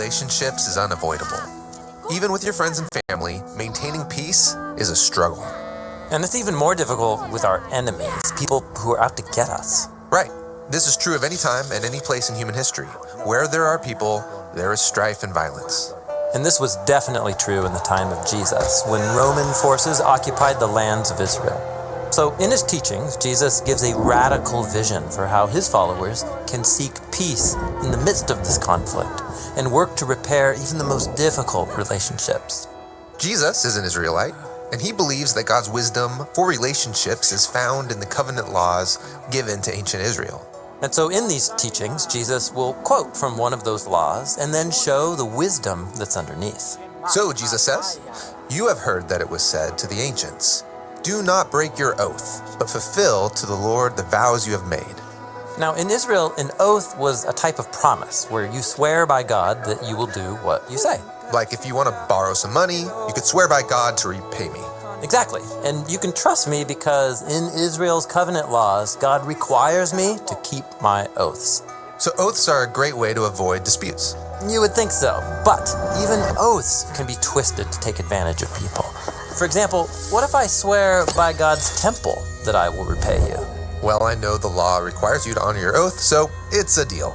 relationships is unavoidable. Even with your friends and family, maintaining peace is a struggle. And it's even more difficult with our enemies, people who are out to get us. Right. This is true of any time and any place in human history. Where there are people, there is strife and violence. And this was definitely true in the time of Jesus, when Roman forces occupied the lands of Israel. So in his teachings, Jesus gives a radical vision for how his followers can seek peace in the midst of this conflict and work to repair even the most difficult relationships. Jesus is an Israelite, and he believes that God's wisdom for relationships is found in the covenant laws given to ancient Israel. And so in these teachings, Jesus will quote from one of those laws and then show the wisdom that's underneath. So Jesus says, "You have heard that it was said to the ancients, 'Do not break your oath, but fulfill to the Lord the vows you have made.'" Now in Israel, an oath was a type of promise where you swear by God that you will do what you say. Like if you want to borrow some money, you could swear by God to repay me. Exactly. And you can trust me because in Israel's covenant laws, God requires me to keep my oaths. So oaths are a great way to avoid disputes. You would think so, but even oaths can be twisted to take advantage of people. For example, what if I swear by God's temple that I will repay you? Well, I know the law requires you to honor your oath, so it's a deal.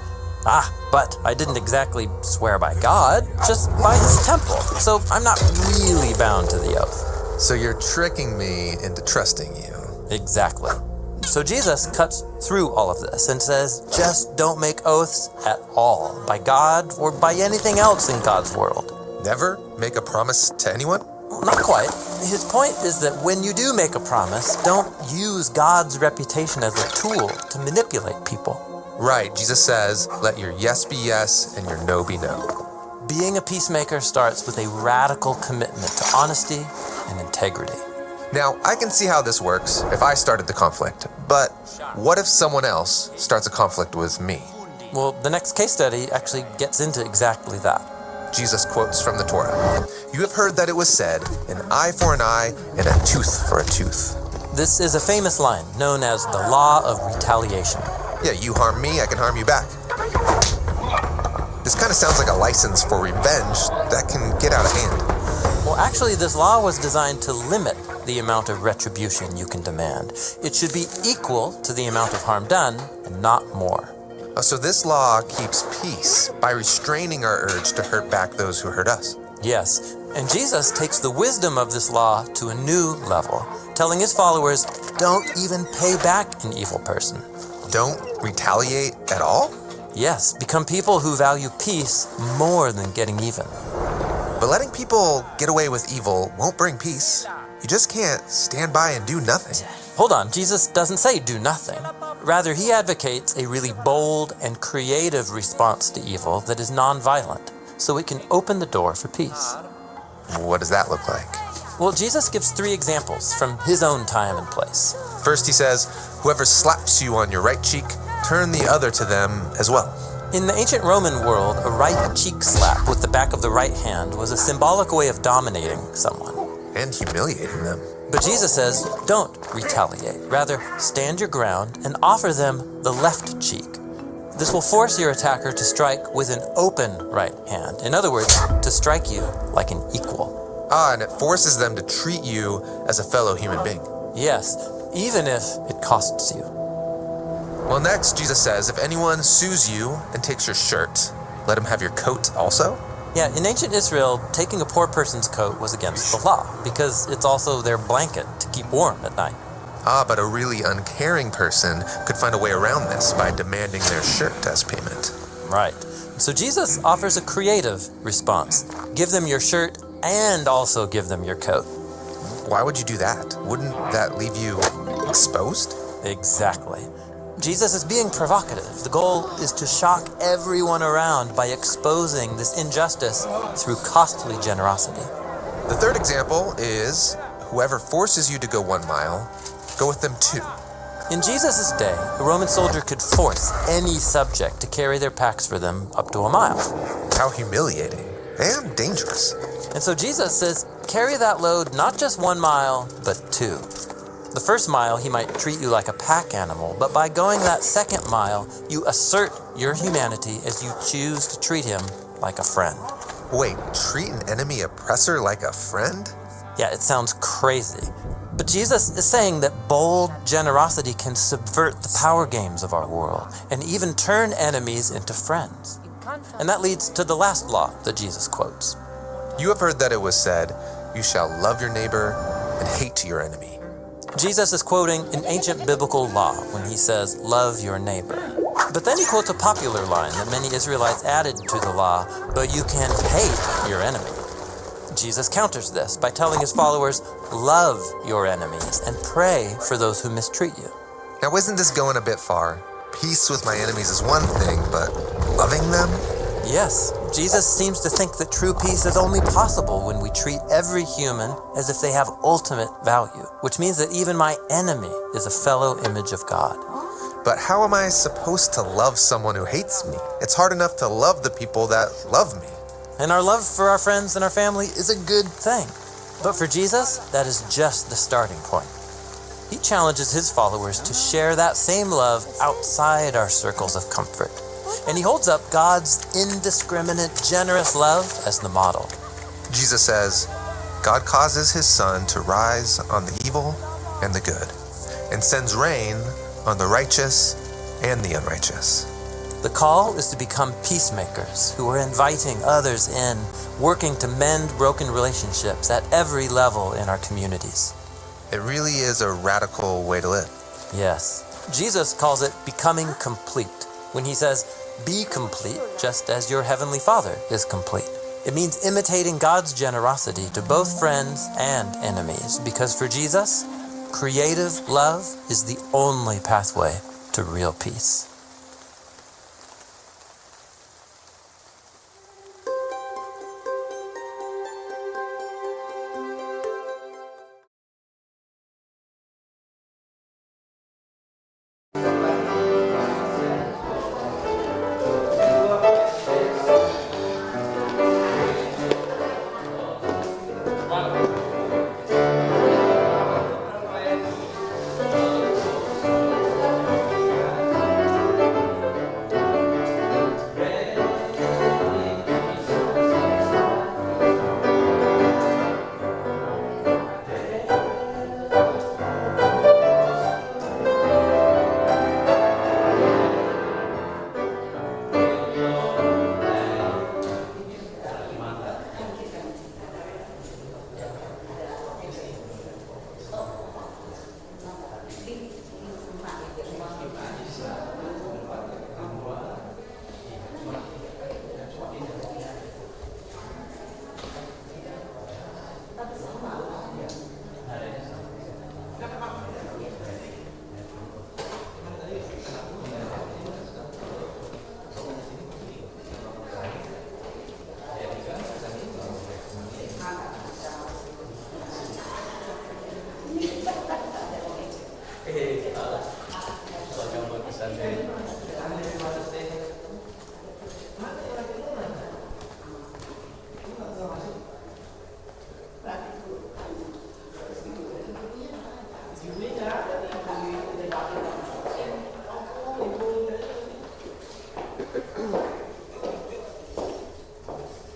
But I didn't exactly swear by God, just by his temple, so I'm not really bound to the oath. So you're tricking me into trusting you. Exactly. So Jesus cuts through all of this and says, just don't make oaths at all, by God or by anything else in God's world. Never make a promise to anyone? Not quite. His point is that when you do make a promise, don't use God's reputation as a tool to manipulate people. Right, Jesus says, let your yes be yes and your no be no. Being a peacemaker starts with a radical commitment to honesty and integrity. Now, I can see how this works if I started the conflict, but what if someone else starts a conflict with me? Well, the next case study actually gets into exactly that. Jesus quotes from the Torah, "You have heard that it was said, an eye for an eye and a tooth for a tooth." This is a famous line known as the law of retaliation. Yeah, you harm me, I can harm you back. This kind of sounds like a license for revenge that can get out of hand. Well, actually, this law was designed to limit the amount of retribution you can demand. It should be equal to the amount of harm done and not more. So this law keeps peace by restraining our urge to hurt back those who hurt us. Yes, and Jesus takes the wisdom of this law to a new level, telling his followers, don't even pay back an evil person. Don't retaliate at all? Yes, become people who value peace more than getting even. But letting people get away with evil won't bring peace. You just can't stand by and do nothing. Hold on, Jesus doesn't say do nothing. Rather, he advocates a really bold and creative response to evil that is nonviolent, so it can open the door for peace. What does that look like? Well, Jesus gives 3 examples from his own time and place. First, he says, "Whoever slaps you on your right cheek, turn the other to them as well." In the ancient Roman world, a right cheek slap with the back of the right hand was a symbolic way of dominating someone. And humiliating them. But Jesus says, don't retaliate. Rather, stand your ground and offer them the left cheek. This will force your attacker to strike with an open right hand. In other words, to strike you like an equal. And it forces them to treat you as a fellow human being. Yes, even if it costs you. Well, next, Jesus says, if anyone sues you and takes your shirt, let him have your coat also? Yeah, in ancient Israel, taking a poor person's coat was against the law because it's also their blanket to keep warm at night. But a really uncaring person could find a way around this by demanding their shirt as payment. Right. So Jesus offers a creative response. Give them your shirt and also give them your coat. Why would you do that? Wouldn't that leave you exposed? Exactly. Jesus is being provocative. The goal is to shock everyone around by exposing this injustice through costly generosity. The third example is, whoever forces you to go 1 mile, go with them 2. In Jesus' day, a Roman soldier could force any subject to carry their packs for them up to 1 mile. How humiliating and dangerous. And so Jesus says, carry that load not just 1 mile, but 2. The first mile, he might treat you like a pack animal, but by going that second mile, you assert your humanity as you choose to treat him like a friend. Wait, treat an enemy oppressor like a friend? Yeah, it sounds crazy. But Jesus is saying that bold generosity can subvert the power games of our world and even turn enemies into friends. And that leads to the last law that Jesus quotes. You have heard that it was said, "You shall love your neighbor and hate your enemy." Jesus is quoting an ancient biblical law when he says, "Love your neighbor." But then he quotes a popular line that many Israelites added to the law, "But you can hate your enemy." Jesus counters this by telling his followers, "Love your enemies and pray for those who mistreat you." Now, isn't this going a bit far? Peace with my enemies is one thing, but loving them? Yes, Jesus seems to think that true peace is only possible when we treat every human as if they have ultimate value, which means that even my enemy is a fellow image of God. But how am I supposed to love someone who hates me? It's hard enough to love the people that love me. And our love for our friends and our family is a good thing. But for Jesus, that is just the starting point. He challenges his followers to share that same love outside our circles of comfort. And he holds up God's indiscriminate, generous love as the model. Jesus says, God causes his sun to rise on the evil and the good, and sends rain on the righteous and the unrighteous. The call is to become peacemakers who are inviting others in, working to mend broken relationships at every level in our communities. It really is a radical way to live. Yes. Jesus calls it becoming complete when he says, "Be complete just as your heavenly Father is complete." It means imitating God's generosity to both friends and enemies, because for Jesus, creative love is the only pathway to real peace.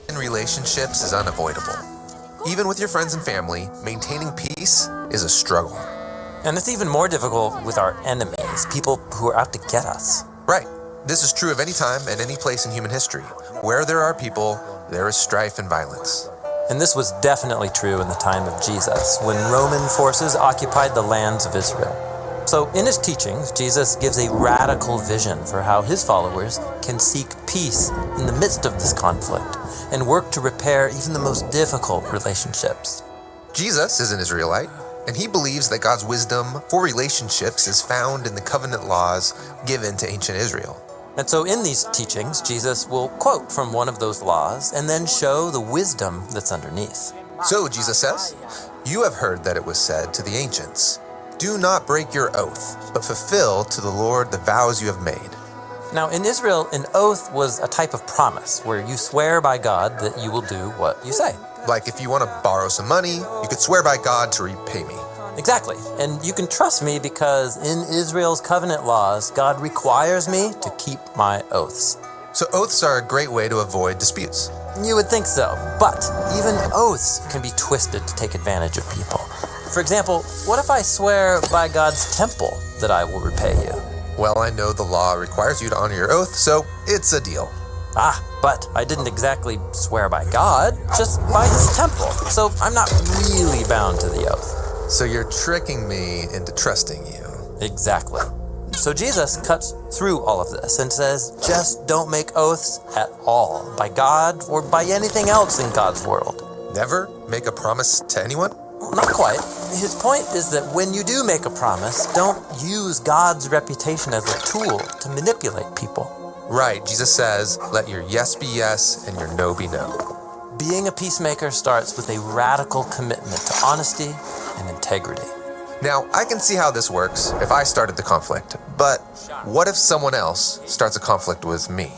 In relationships is unavoidable. Even with your friends and family, maintaining peace is a struggle. And it's even more difficult with our enemies, people who are out to get us. Right. This is true of any time and any place in human history. Where there are people, there is strife and violence. And this was definitely true in the time of Jesus, when Roman forces occupied the lands of Israel. So in his teachings, Jesus gives a radical vision for how his followers can seek peace in the midst of this conflict and work to repair even the most difficult relationships. Jesus is an Israelite, and he believes that God's wisdom for relationships is found in the covenant laws given to ancient Israel. And so in these teachings, Jesus will quote from one of those laws and then show the wisdom that's underneath. So Jesus says, "You have heard that it was said to the ancients, 'Do not break your oath, but fulfill to the Lord the vows you have made.'" Now in Israel, an oath was a type of promise where you swear by God that you will do what you say. Like if you want to borrow some money, you could swear by God to repay me. Exactly. And you can trust me because in Israel's covenant laws, God requires me to keep my oaths. So oaths are a great way to avoid disputes. You would think so, but even oaths can be twisted to take advantage of people. For example, what if I swear by God's temple that I will repay you? Well, I know the law requires you to honor your oath, so it's a deal. But I didn't exactly swear by God, just by his temple, so I'm not really bound to the oath. So you're tricking me into trusting you. Exactly. So Jesus cuts through all of this and says, just don't make oaths at all, by God or by anything else in God's world. Never make a promise to anyone? Not quite. His point is that when you do make a promise, don't use God's reputation as a tool to manipulate people. Right, Jesus says, let your yes be yes and your no be no. Being a peacemaker starts with a radical commitment to honesty and integrity. Now, I can see how this works if I started the conflict, but what if someone else starts a conflict with me?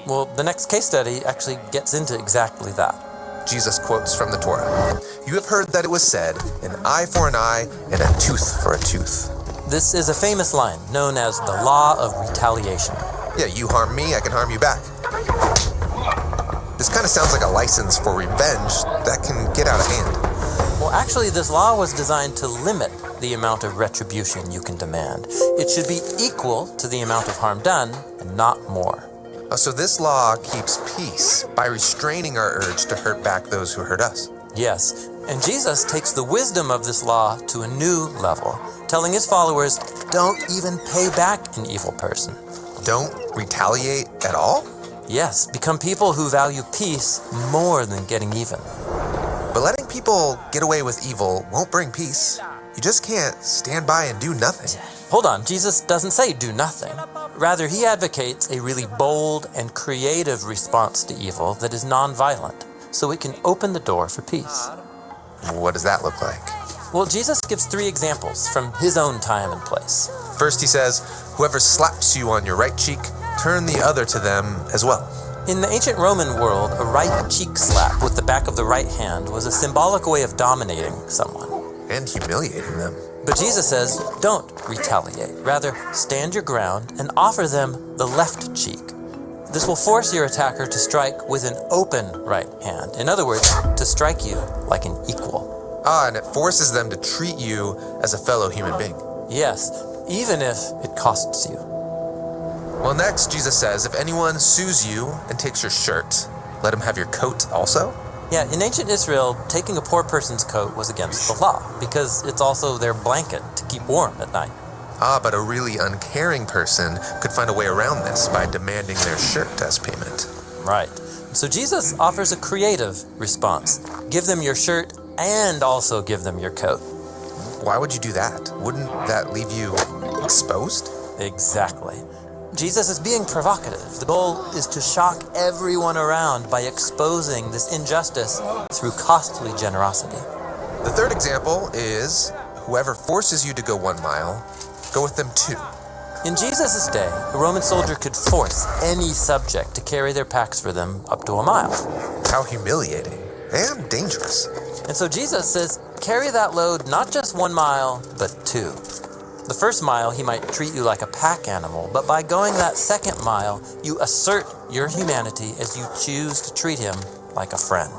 Well, the next case study actually gets into exactly that. Jesus quotes from the Torah. You have heard that it was said, an eye for an eye and a tooth for a tooth. This is a famous line known as the law of retaliation. Yeah, you harm me, I can harm you back. This kind of sounds like a license for revenge that can get out of hand. Well, actually, this law was designed to limit the amount of retribution you can demand. It should be equal to the amount of harm done and not more. So this law keeps peace by restraining our urge to hurt back those who hurt us. Yes, and Jesus takes the wisdom of this law to a new level, telling his followers, don't even pay back an evil person. Don't retaliate at all? Yes, become people who value peace more than getting even. But letting people get away with evil won't bring peace. You just can't stand by and do nothing. Hold on, Jesus doesn't say do nothing. Rather, he advocates a really bold and creative response to evil that is nonviolent, so it can open the door for peace. What does that look like? Well, Jesus gives 3 examples from his own time and place. First, he says, whoever slaps you on your right cheek, turn the other to them as well. In the ancient Roman world, a right cheek slap with the back of the right hand was a symbolic way of dominating someone. And humiliating them. But Jesus says, don't retaliate. Rather, stand your ground and offer them the left cheek. This will force your attacker to strike with an open right hand. In other words, to strike you like an equal. And it forces them to treat you as a fellow human being. Yes, even if it costs you. Well, next, Jesus says, if anyone sues you and takes your shirt, let him have your coat also? Yeah, in ancient Israel, taking a poor person's coat was against the law, because it's also their blanket to keep warm at night. But a really uncaring person could find a way around this by demanding their shirt as payment. Right. So Jesus offers a creative response. Give them your shirt and also give them your coat. Why would you do that? Wouldn't that leave you exposed? Exactly. Jesus is being provocative. The goal is to shock everyone around by exposing this injustice through costly generosity. The third example is whoever forces you to go 1 mile, go with them 2. In Jesus' day, a Roman soldier could force any subject to carry their packs for them up to 1 mile. How humiliating and dangerous. And so Jesus says, carry that load not just 1 mile, but 2. The first mile, he might treat you like a pack animal, but by going that second mile, you assert your humanity as you choose to treat him like a friend.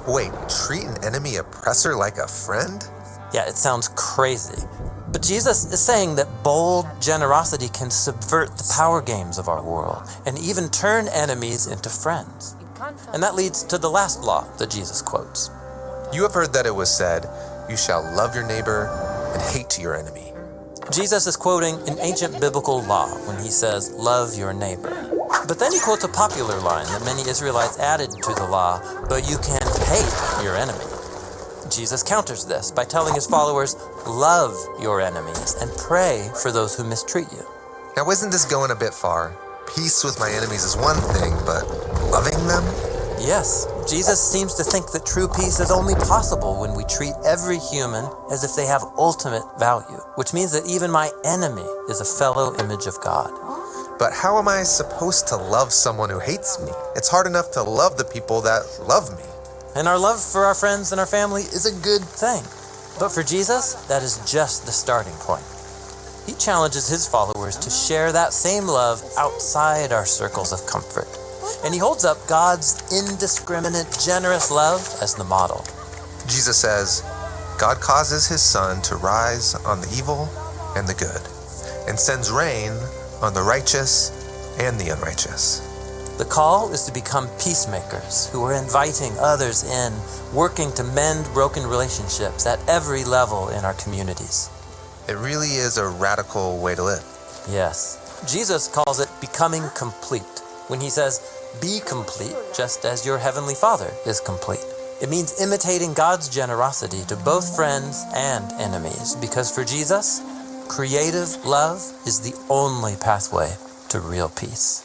Wait, treat an enemy oppressor like a friend? Yeah, it sounds crazy. But Jesus is saying that bold generosity can subvert the power games of our world and even turn enemies into friends. And that leads to the last law that Jesus quotes. You have heard that it was said, you shall love your neighbor and hate your enemy. Jesus is quoting an ancient biblical law when he says, love your neighbor. But then he quotes a popular line that many Israelites added to the law, but you can hate your enemy. Jesus counters this by telling his followers, love your enemies and pray for those who mistreat you. Now, isn't this going a bit far? Peace with my enemies is one thing, but loving them? Yes, Jesus seems to think that true peace is only possible when we treat every human as if they have ultimate value, which means that even my enemy is a fellow image of God. But how am I supposed to love someone who hates me? It's hard enough to love the people that love me. And our love for our friends and our family is a good thing. But for Jesus, that is just the starting point. He challenges his followers to share that same love outside our circles of comfort. And he holds up God's indiscriminate, generous love as the model. Jesus says, God causes his sun to rise on the evil and the good, and sends rain on the righteous and the unrighteous. The call is to become peacemakers who are inviting others in, working to mend broken relationships at every level in our communities. It really is a radical way to live. Yes. Jesus calls it becoming complete when he says, be complete just as your heavenly Father is complete. It means imitating God's generosity to both friends and enemies, because for Jesus, creative love is the only pathway to real peace.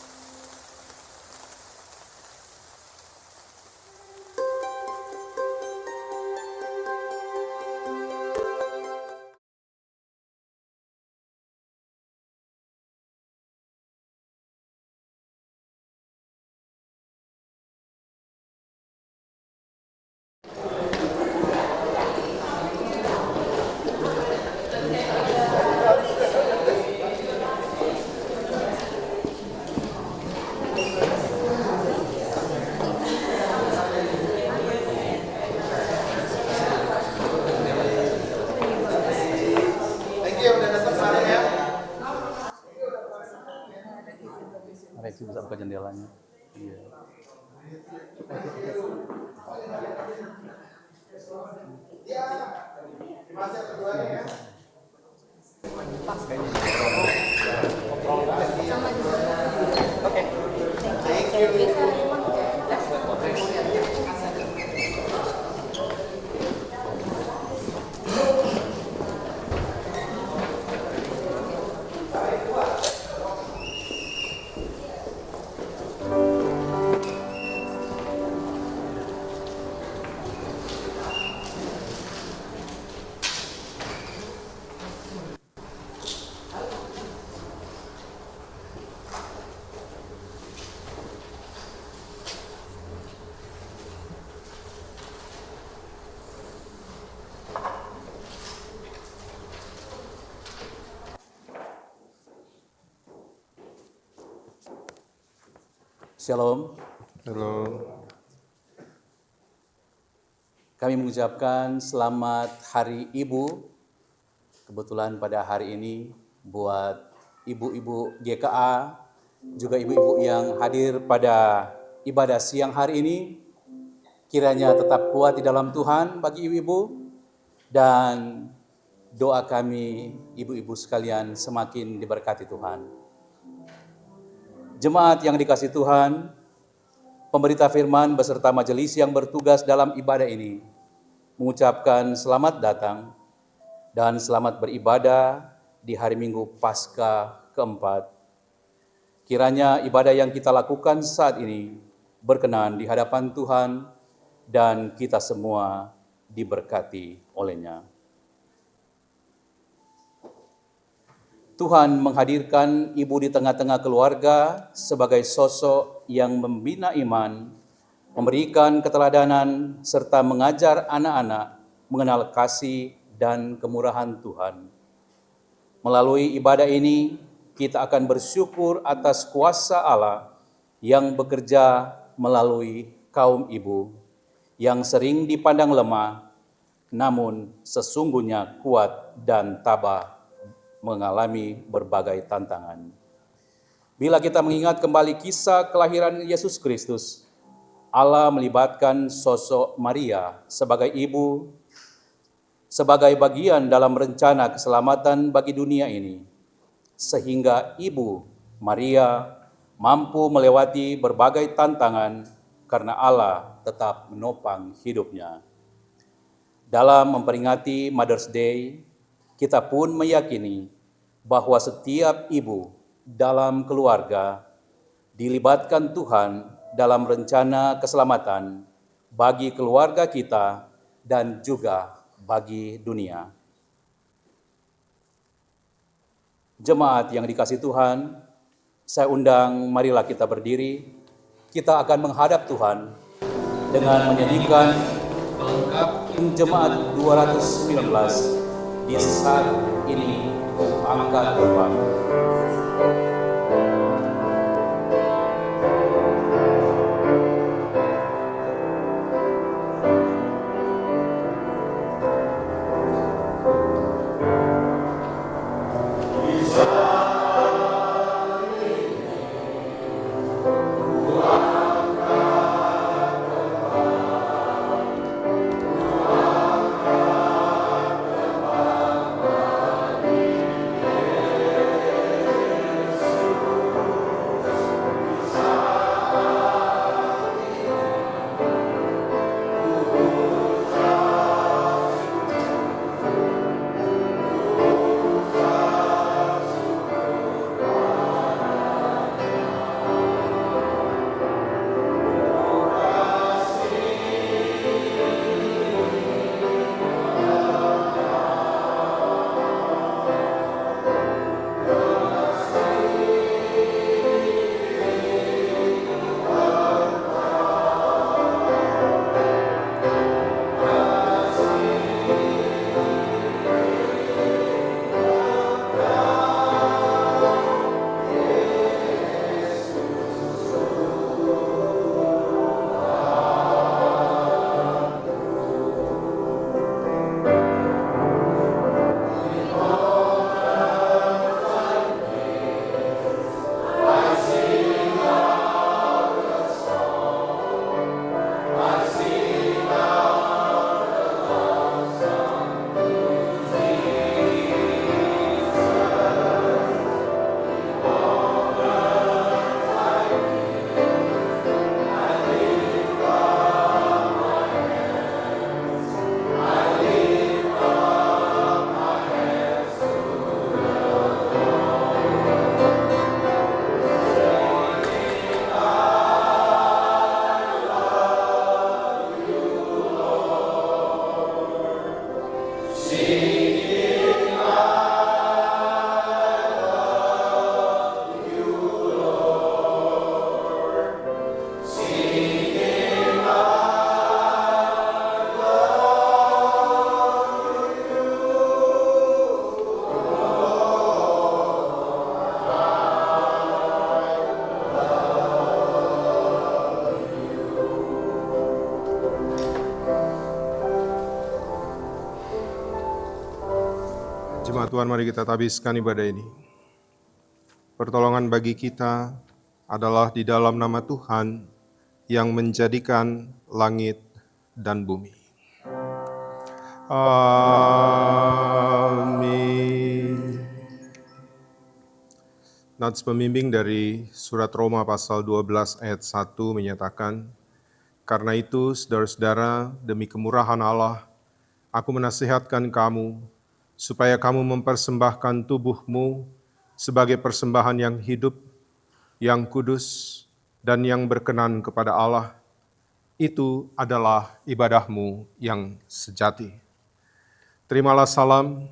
Reci bisa buka jendelanya. Iya. Shalom. Halo. Kami mengucapkan selamat Hari Ibu. Kebetulan pada hari ini buat ibu-ibu GKA, juga ibu-ibu yang hadir pada ibadah siang hari ini, kiranya tetap kuat di dalam Tuhan bagi ibu-ibu, dan doa kami ibu-ibu sekalian semakin diberkati Tuhan. Jemaat yang dikasihi Tuhan, pemberita firman beserta majelis yang bertugas dalam ibadah ini mengucapkan selamat datang dan selamat beribadah di hari Minggu Paskah keempat. Kiranya ibadah yang kita lakukan saat ini berkenan di hadapan Tuhan dan kita semua diberkati olehnya. Tuhan menghadirkan ibu di tengah-tengah keluarga sebagai sosok yang membina iman, memberikan keteladanan, serta mengajar anak-anak mengenal kasih dan kemurahan Tuhan. Melalui ibadah ini, kita akan bersyukur atas kuasa Allah yang bekerja melalui kaum ibu, yang sering dipandang lemah, namun sesungguhnya kuat dan tabah mengalami berbagai tantangan. Bila kita mengingat kembali kisah kelahiran Yesus Kristus, Allah melibatkan sosok Maria sebagai ibu, sebagai bagian dalam rencana keselamatan bagi dunia ini, sehingga ibu Maria mampu melewati berbagai tantangan karena Allah tetap menopang hidupnya. Dalam memperingati Mother's Day, kita pun meyakini bahwa setiap ibu dalam keluarga dilibatkan Tuhan dalam rencana keselamatan bagi keluarga kita dan juga bagi dunia. Jemaat yang dikasihi Tuhan, saya undang, marilah kita berdiri. Kita akan menghadap Tuhan dengan menyanyikan pelengkap Jemaat 219 di saat ini. Angkat terbang. Tuhan, mari kita tabiskan ibadah ini. Pertolongan bagi kita adalah di dalam nama Tuhan yang menjadikan langit dan bumi. Amin. Nats pembimbing dari surat Roma pasal 12 ayat 1 menyatakan, karena itu, saudara-saudara, demi kemurahan Allah, aku menasihatkan kamu, supaya kamu mempersembahkan tubuhmu sebagai persembahan yang hidup, yang kudus, dan yang berkenan kepada Allah. Itu adalah ibadahmu yang sejati. Terimalah salam,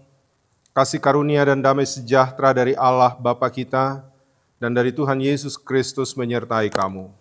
kasih karunia dan damai sejahtera dari Allah Bapa kita dan dari Tuhan Yesus Kristus menyertai kamu.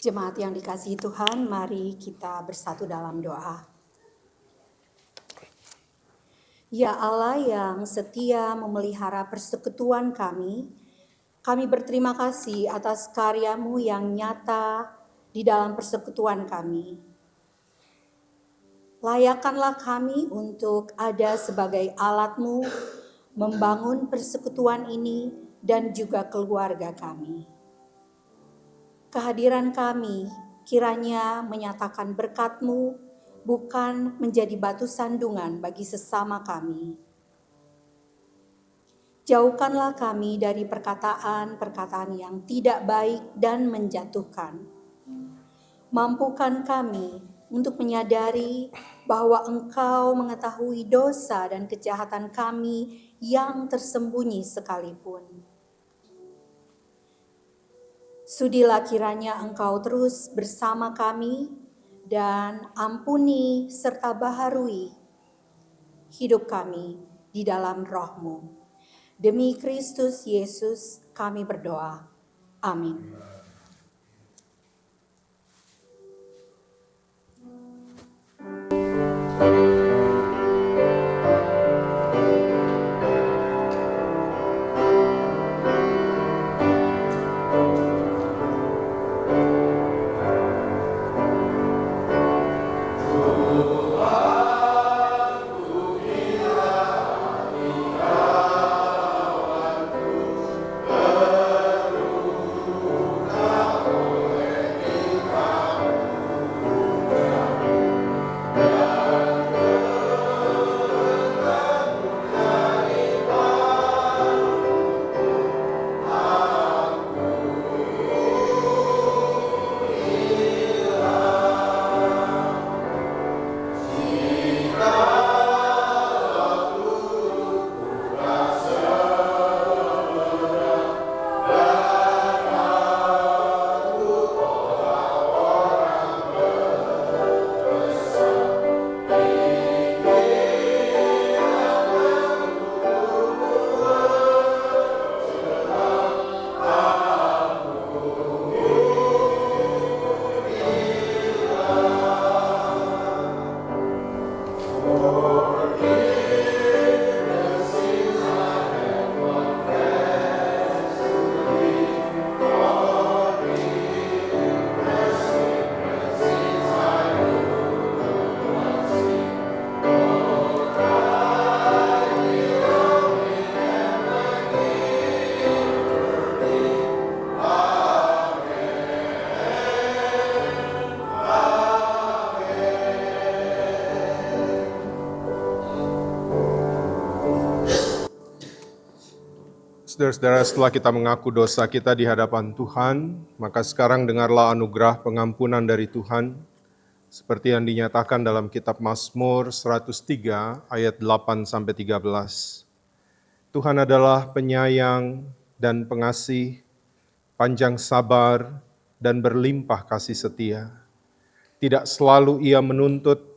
Jemaat yang dikasihi Tuhan, mari kita bersatu dalam doa. Ya Allah yang setia memelihara persekutuan kami berterima kasih atas karya-Mu yang nyata di dalam persekutuan kami. Layakkanlah kami untuk ada sebagai alat-Mu membangun persekutuan ini dan juga keluarga kami. Kehadiran kami kiranya menyatakan berkat-Mu, bukan menjadi batu sandungan bagi sesama kami. Jauhkanlah kami dari perkataan-perkataan yang tidak baik dan menjatuhkan. Mampukan kami untuk menyadari bahwa Engkau mengetahui dosa dan kejahatan kami yang tersembunyi sekalipun. Sudilah kiranya Engkau terus bersama kami dan ampuni serta baharui hidup kami di dalam Roh-Mu. Demi Kristus Yesus kami berdoa. Amin. Saudara-saudara, setelah kita mengaku dosa kita di hadapan Tuhan, maka sekarang dengarlah anugerah pengampunan dari Tuhan, seperti yang dinyatakan dalam kitab Mazmur 103 ayat 8-13. Tuhan adalah penyayang dan pengasih, panjang sabar dan berlimpah kasih setia. Tidak selalu Ia menuntut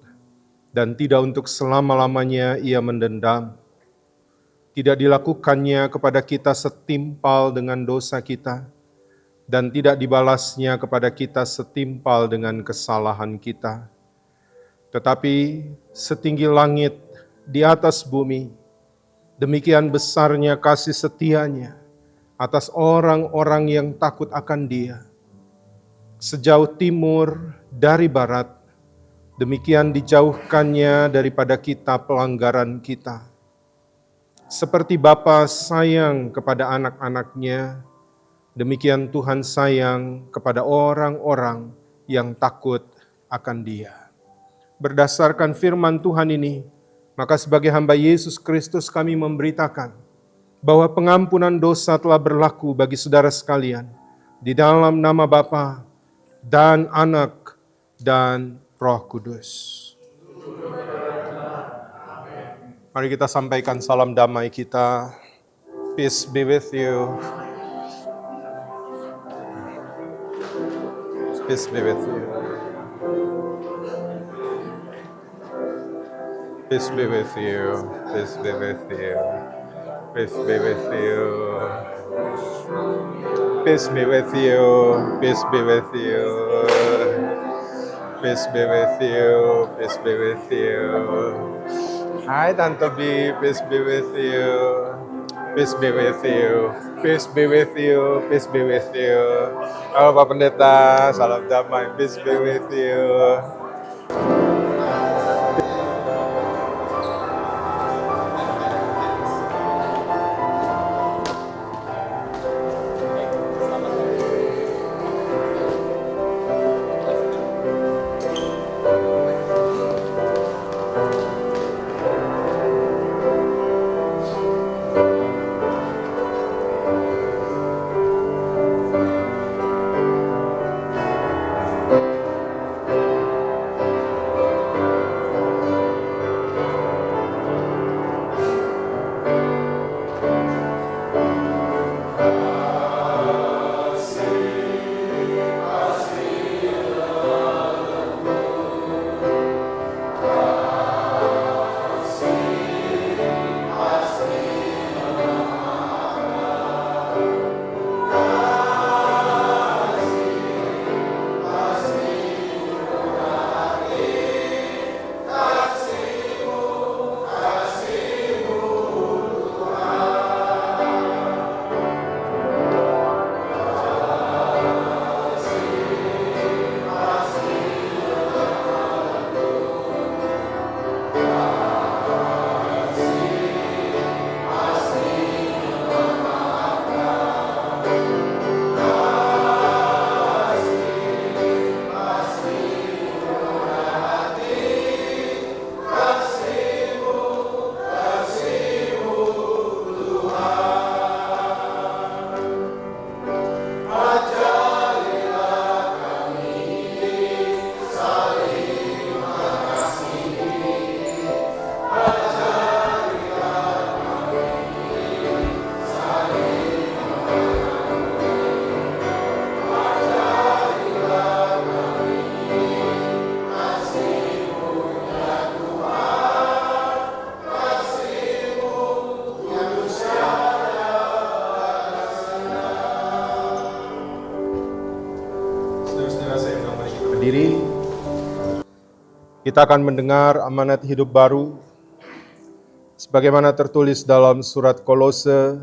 dan tidak untuk selama-lamanya Ia mendendam. Tidak dilakukannya kepada kita setimpal dengan dosa kita, dan tidak dibalasnya kepada kita setimpal dengan kesalahan kita. Tetapi setinggi langit di atas bumi, demikian besarnya kasih setianya atas orang-orang yang takut akan Dia. Sejauh timur dari barat, demikian dijauhkannya daripada kita pelanggaran kita. Seperti Bapa sayang kepada anak-anaknya, demikian Tuhan sayang kepada orang-orang yang takut akan Dia. Berdasarkan firman Tuhan ini, maka sebagai hamba Yesus Kristus kami memberitakan bahwa pengampunan dosa telah berlaku bagi saudara sekalian di dalam nama Bapa dan Anak dan Roh Kudus. Mari kita sampaikan salam damai kita. Peace be with you. Peace be with you. Peace be with you. Peace be with you. Peace be with you. Peace be with you. Peace be with you. Peace be with you. Peace be with you. Hai Tante B, peace be with you. Peace be with you. Peace be with you. Peace be with you. Halo Pak Pendeta, salam damai. Peace be with you. Berdiri, kita akan mendengar amanat hidup baru sebagaimana tertulis dalam surat Kolose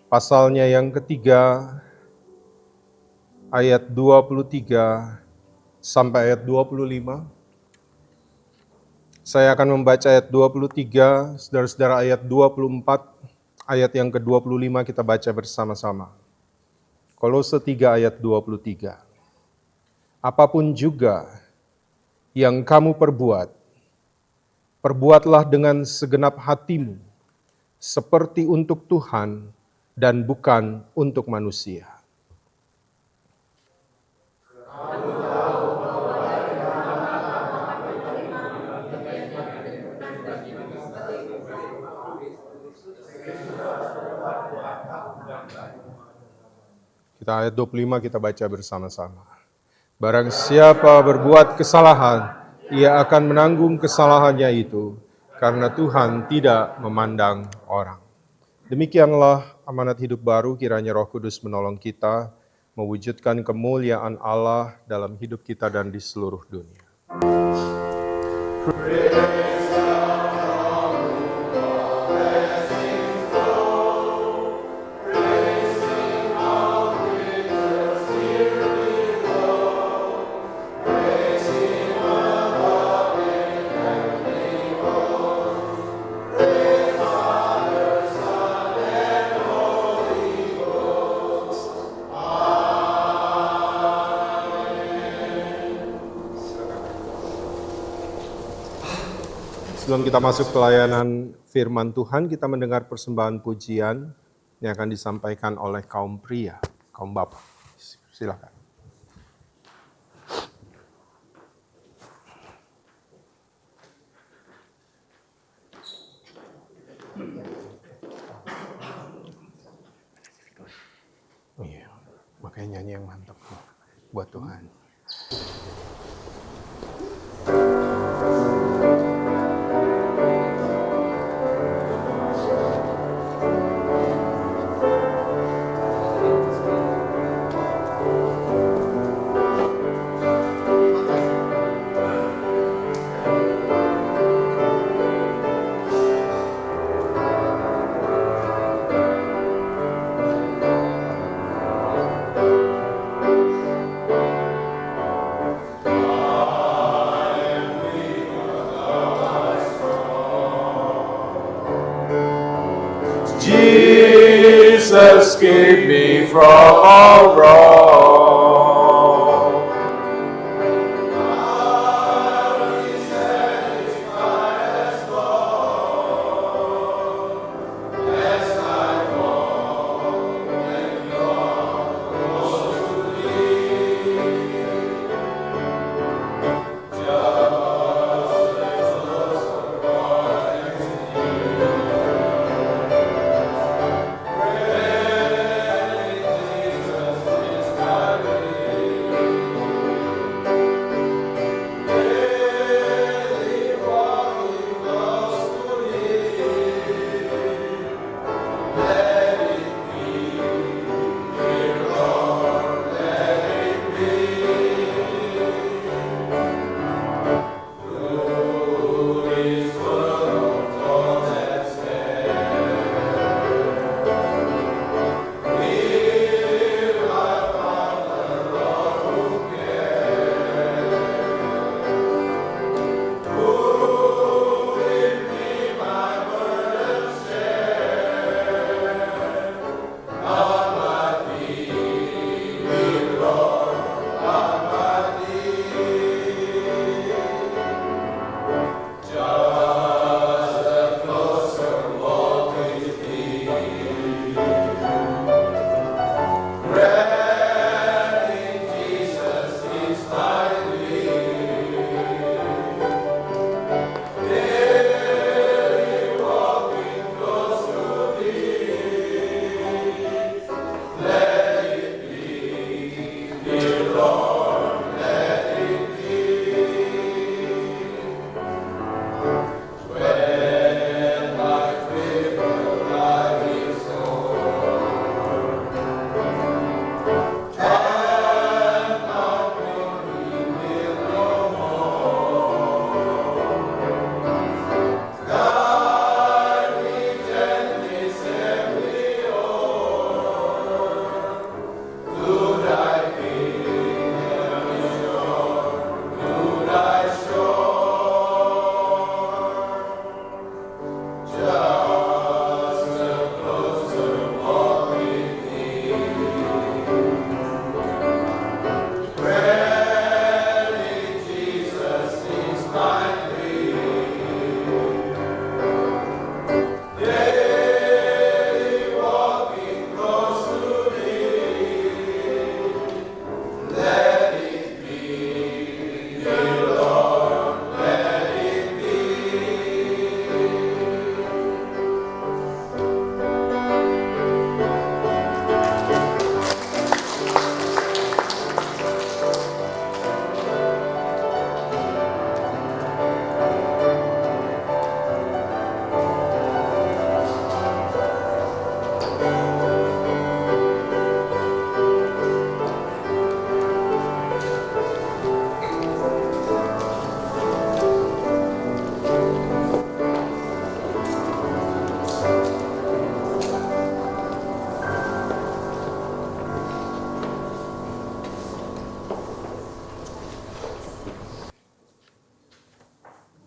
pasalnya yang ketiga ayat 23 sampai ayat 25. Saya akan membaca ayat 23, saudara-saudara ayat 24, ayat yang ke-25 kita baca bersama-sama. Kolose 3 ayat 23. Apapun juga yang kamu perbuat, perbuatlah dengan segenap hatimu, seperti untuk Tuhan dan bukan untuk manusia. Kita ayat 25 kita baca bersama-sama. Barang siapa berbuat kesalahan, ia akan menanggung kesalahannya itu, karena Tuhan tidak memandang orang. Demikianlah amanat hidup baru, kiranya Roh Kudus menolong kita mewujudkan kemuliaan Allah dalam hidup kita dan di seluruh dunia. Sebelum kita masuk ke layanan firman Tuhan, kita mendengar persembahan pujian yang akan disampaikan oleh kaum pria, kaum bapak. Silakan. Oh iya, makanya nyanyi yang mantap buat Tuhan. Jesus, keep me from all wrong.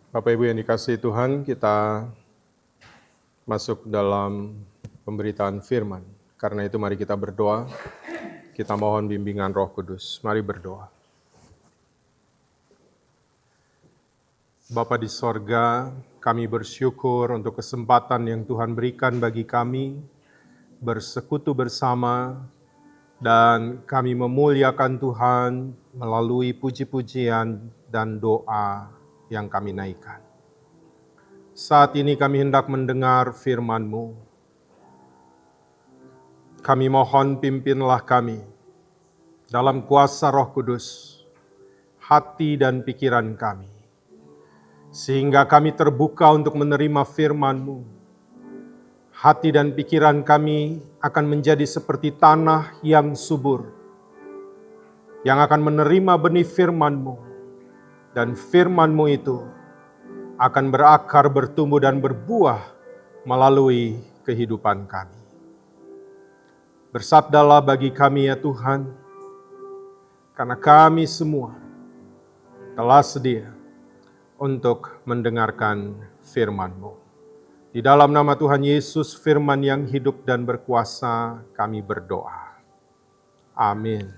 Bapak Ibu yang dikasihi Tuhan, kita masuk dalam pemberitaan firman. Karena itu mari kita berdoa, kita mohon bimbingan Roh Kudus. Mari berdoa. Bapa di sorga, kami bersyukur untuk kesempatan yang Tuhan berikan bagi kami bersekutu bersama, dan kami memuliakan Tuhan melalui puji-pujian dan doa yang kami naikkan. Saat ini kami hendak mendengar firman-Mu. Kami mohon pimpinlah kami dalam kuasa Roh Kudus, hati dan pikiran kami, sehingga kami terbuka untuk menerima firman-Mu. Hati dan pikiran kami akan menjadi seperti tanah yang subur, yang akan menerima benih firman-Mu, dan firman-Mu itu akan berakar, bertumbuh, dan berbuah melalui kehidupan kami. Bersabdalah bagi kami ya Tuhan, karena kami semua telah sedia untuk mendengarkan firman-Mu. Di dalam nama Tuhan Yesus, firman yang hidup dan berkuasa, kami berdoa. Amin.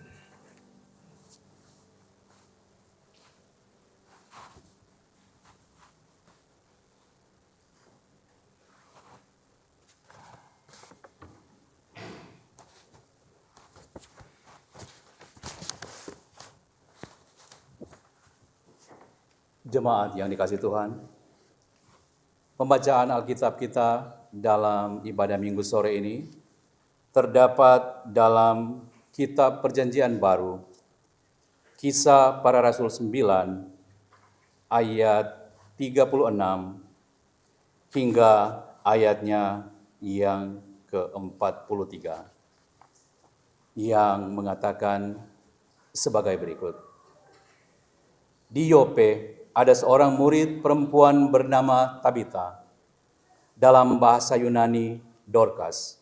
Jemaat yang dikasihi Tuhan, pembacaan Alkitab kita dalam ibadah Minggu sore ini terdapat dalam Kitab Perjanjian Baru, Kisah Para Rasul 9, ayat 36 hingga ayatnya yang ke-43, yang mengatakan sebagai berikut. Di Yope ada seorang murid perempuan bernama Tabita, dalam bahasa Yunani Dorcas.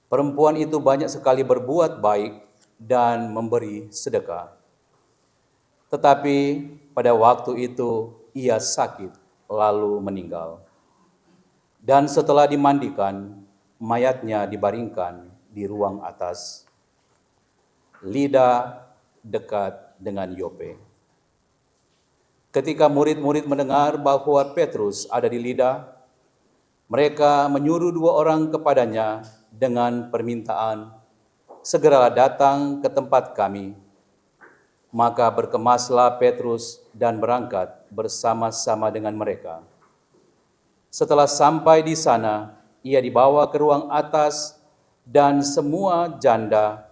Perempuan itu banyak sekali berbuat baik dan memberi sedekah. Tetapi pada waktu itu ia sakit lalu meninggal. Dan setelah dimandikan, mayatnya dibaringkan di ruang atas, Lida dekat dengan Yope. Ketika murid-murid mendengar bahwa Petrus ada di Lida, mereka menyuruh 2 orang kepadanya dengan permintaan, "Segeralah datang ke tempat kami." Maka berkemaslah Petrus dan berangkat bersama-sama dengan mereka. Setelah sampai di sana, ia dibawa ke ruang atas dan semua janda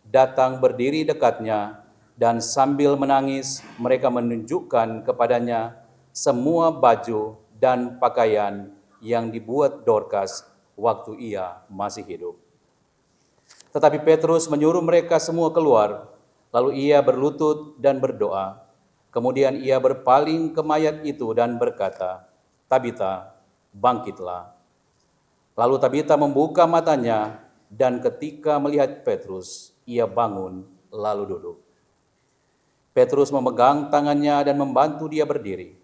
datang berdiri dekatnya, dan sambil menangis mereka menunjukkan kepadanya semua baju dan pakaian yang dibuat Dorcas waktu ia masih hidup. Tetapi Petrus menyuruh mereka semua keluar, lalu ia berlutut dan berdoa. Kemudian ia berpaling ke mayat itu dan berkata, "Tabita, bangkitlah." Lalu Tabita membuka matanya, dan ketika melihat Petrus, ia bangun lalu duduk. Petrus memegang tangannya dan membantu dia berdiri.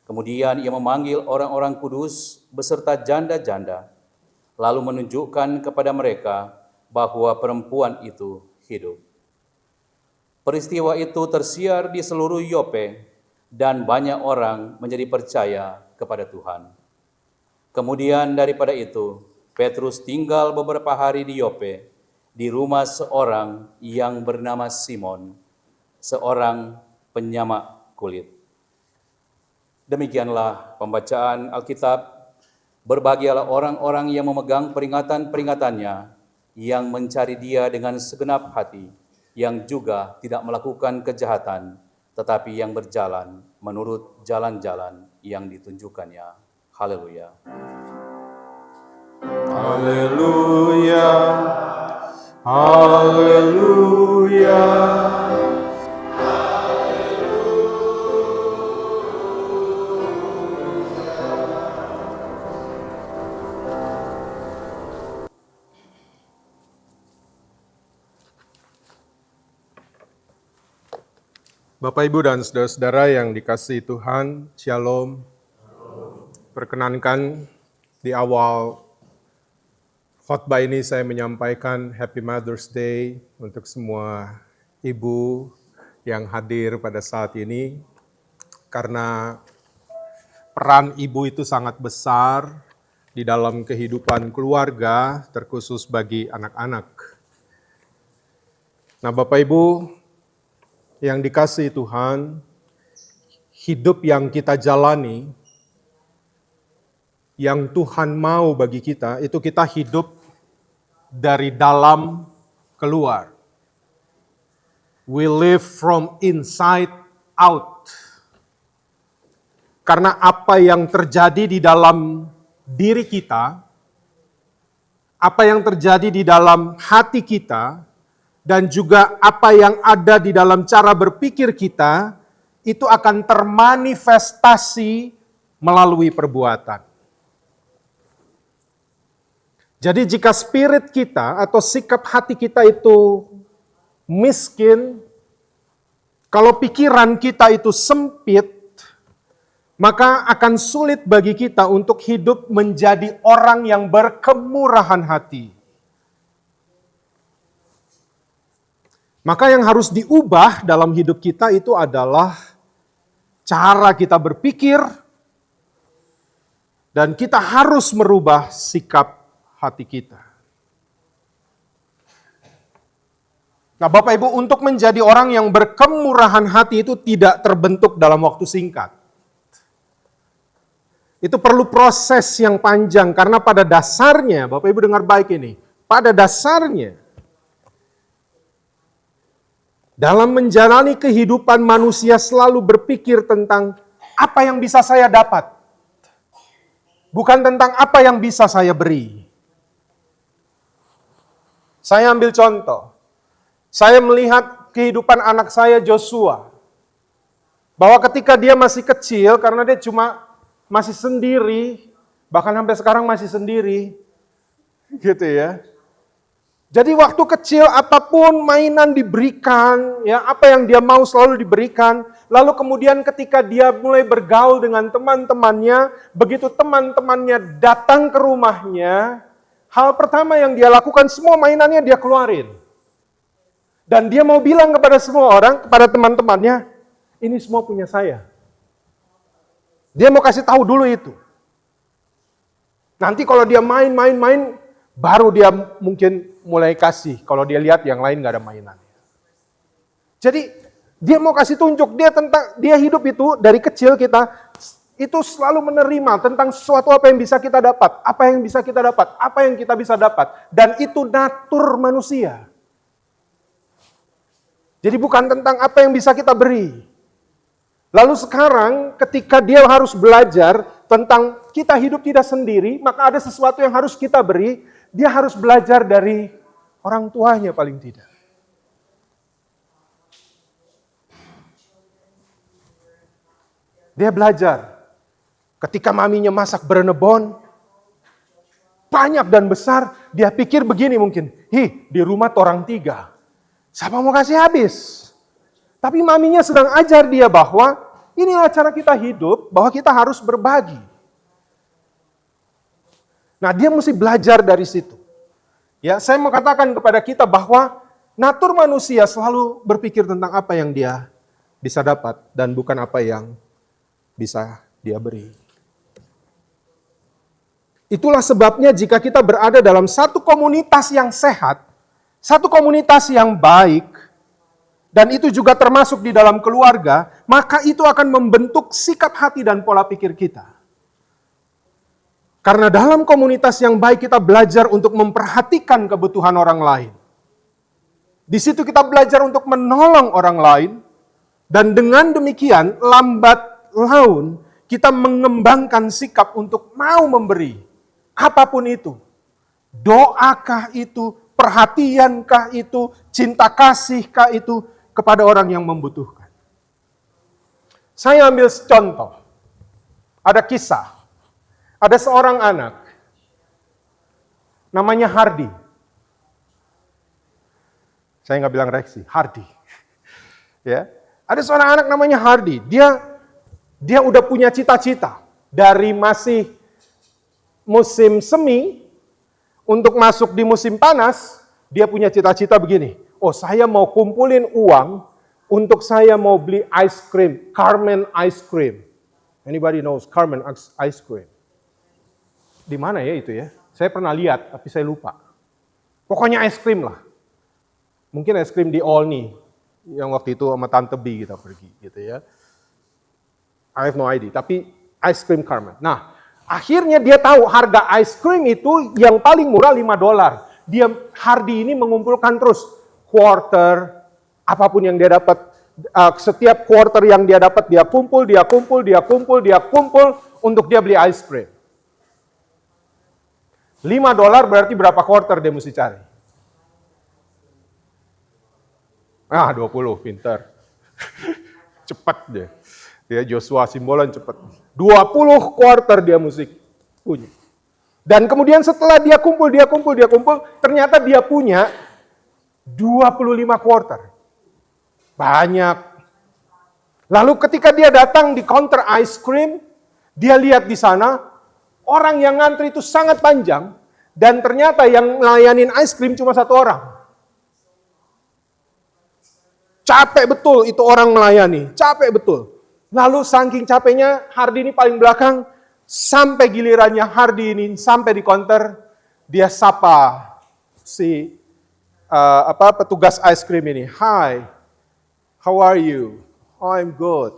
Kemudian ia memanggil orang-orang kudus beserta janda-janda, lalu menunjukkan kepada mereka bahwa perempuan itu hidup. Peristiwa itu tersiar di seluruh Yope, dan banyak orang menjadi percaya kepada Tuhan. Kemudian daripada itu, Petrus tinggal beberapa hari di Yope, di rumah seorang yang bernama Simon, seorang penyamak kulit. Demikianlah pembacaan Alkitab. Berbahagialah orang-orang yang memegang peringatan-peringatannya, yang mencari Dia dengan segenap hati, yang juga tidak melakukan kejahatan, tetapi yang berjalan menurut jalan-jalan yang ditunjukkannya. Haleluya. Haleluya. Haleluya. Bapak, Ibu, dan saudara-saudara yang dikasihi Tuhan, Shalom. Perkenankan di awal khotbah ini saya menyampaikan Happy Mother's Day untuk semua ibu yang hadir pada saat ini. Karena peran ibu itu sangat besar di dalam kehidupan keluarga, terkhusus bagi anak-anak. Nah, Bapak Ibu yang dikasihi Tuhan, hidup yang kita jalani, yang Tuhan mau bagi kita, itu kita hidup dari dalam keluar. We live from inside out. Karena apa yang terjadi di dalam diri kita, apa yang terjadi di dalam hati kita, dan juga apa yang ada di dalam cara berpikir kita, itu akan termanifestasi melalui perbuatan. Jadi jika spirit kita atau sikap hati kita itu miskin, kalau pikiran kita itu sempit, maka akan sulit bagi kita untuk hidup menjadi orang yang berkemurahan hati. Maka yang harus diubah dalam hidup kita itu adalah cara kita berpikir, dan kita harus merubah sikap hati kita. Nah, Bapak Ibu, untuk menjadi orang yang berkemurahan hati itu tidak terbentuk dalam waktu singkat. Itu perlu proses yang panjang, karena pada dasarnya, Bapak Ibu dengar baik ini, pada dasarnya, dalam menjalani kehidupan manusia selalu berpikir tentang apa yang bisa saya dapat. Bukan tentang apa yang bisa saya beri. Saya ambil contoh. Saya melihat kehidupan anak saya Joshua. Bahwa ketika dia masih kecil, karena dia masih sendiri, bahkan sampai sekarang masih sendiri. Gitu ya. Jadi waktu kecil apapun mainan diberikan, ya apa yang dia mau selalu diberikan. Lalu kemudian ketika dia mulai bergaul dengan teman-temannya, begitu teman-temannya datang ke rumahnya, hal pertama yang dia lakukan semua mainannya dia keluarin. Dan dia mau bilang kepada semua orang, kepada teman-temannya, ini semua punya saya. Dia mau kasih tahu dulu itu. Nanti kalau dia main, baru dia mungkin mulai kasih, kalau dia lihat yang lain gak ada mainan. Jadi dia mau kasih tunjuk, dia hidup itu dari kecil kita, itu selalu menerima tentang sesuatu apa yang bisa kita dapat, apa yang bisa kita dapat, apa yang kita bisa dapat. Dan itu natur manusia. Jadi bukan tentang apa yang bisa kita beri. Lalu sekarang ketika dia harus belajar tentang kita hidup tidak sendiri, maka ada sesuatu yang harus kita beri. Dia harus belajar dari orang tuanya paling tidak. Dia belajar. Ketika maminya masak berenebon, banyak dan besar, dia pikir begini mungkin, di rumah orang 3, siapa mau kasih habis? Tapi maminya sedang ajar dia bahwa inilah cara kita hidup, bahwa kita harus berbagi. Nah, dia mesti belajar dari situ. Ya, saya mau katakan kepada kita bahwa natur manusia selalu berpikir tentang apa yang dia bisa dapat dan bukan apa yang bisa dia beri. Itulah sebabnya jika kita berada dalam satu komunitas yang sehat, satu komunitas yang baik, dan itu juga termasuk di dalam keluarga, maka itu akan membentuk sikap hati dan pola pikir kita. Karena dalam komunitas yang baik kita belajar untuk memperhatikan kebutuhan orang lain. Di situ kita belajar untuk menolong orang lain. Dan dengan demikian lambat laun kita mengembangkan sikap untuk mau memberi. Apapun itu. Doakah itu, perhatiankah itu, cinta kasihkah itu kepada orang yang membutuhkan. Saya ambil contoh. Ada kisah. Ada seorang anak, namanya Hardy. Saya nggak bilang Rexy, Hardy. Ya, Ada seorang anak namanya Hardy. Dia udah punya cita-cita. Dari masih musim semi, untuk masuk di musim panas, dia punya cita-cita begini. Oh, saya mau kumpulin uang untuk saya mau beli ice cream, Carmen ice cream. Anybody knows Carmen ice cream? Di mana ya itu ya? Saya pernah lihat, tapi saya lupa. Pokoknya ice cream lah. Mungkin ice cream di Olney, yang waktu itu sama Tante B kita pergi gitu ya. I have no idea, tapi ice cream Carmen. Nah, akhirnya dia tahu harga ice cream itu yang paling murah $5. Hardy ini mengumpulkan terus quarter, apapun yang dia dapat, setiap quarter yang dia dapat dia kumpul untuk dia beli ice cream. $5 berarti berapa quarter dia mesti cari? 20, pintar. Cepat dia. Dia Joshua Simbolan cepat. 20 quarter dia mesti punya. Dan kemudian setelah dia kumpul, ternyata dia punya 25 quarter. Banyak. Lalu ketika dia datang di counter ice cream, dia lihat di sana, orang yang ngantri itu sangat panjang, dan ternyata yang melayanin ice cream cuma satu orang. Capek betul itu orang melayani, capek betul. Lalu saking capeknya, Hardy ini paling belakang, sampai gilirannya Hardy ini sampai di counter, dia sapa si petugas ice cream ini. Hi, how are you? Oh, I'm good.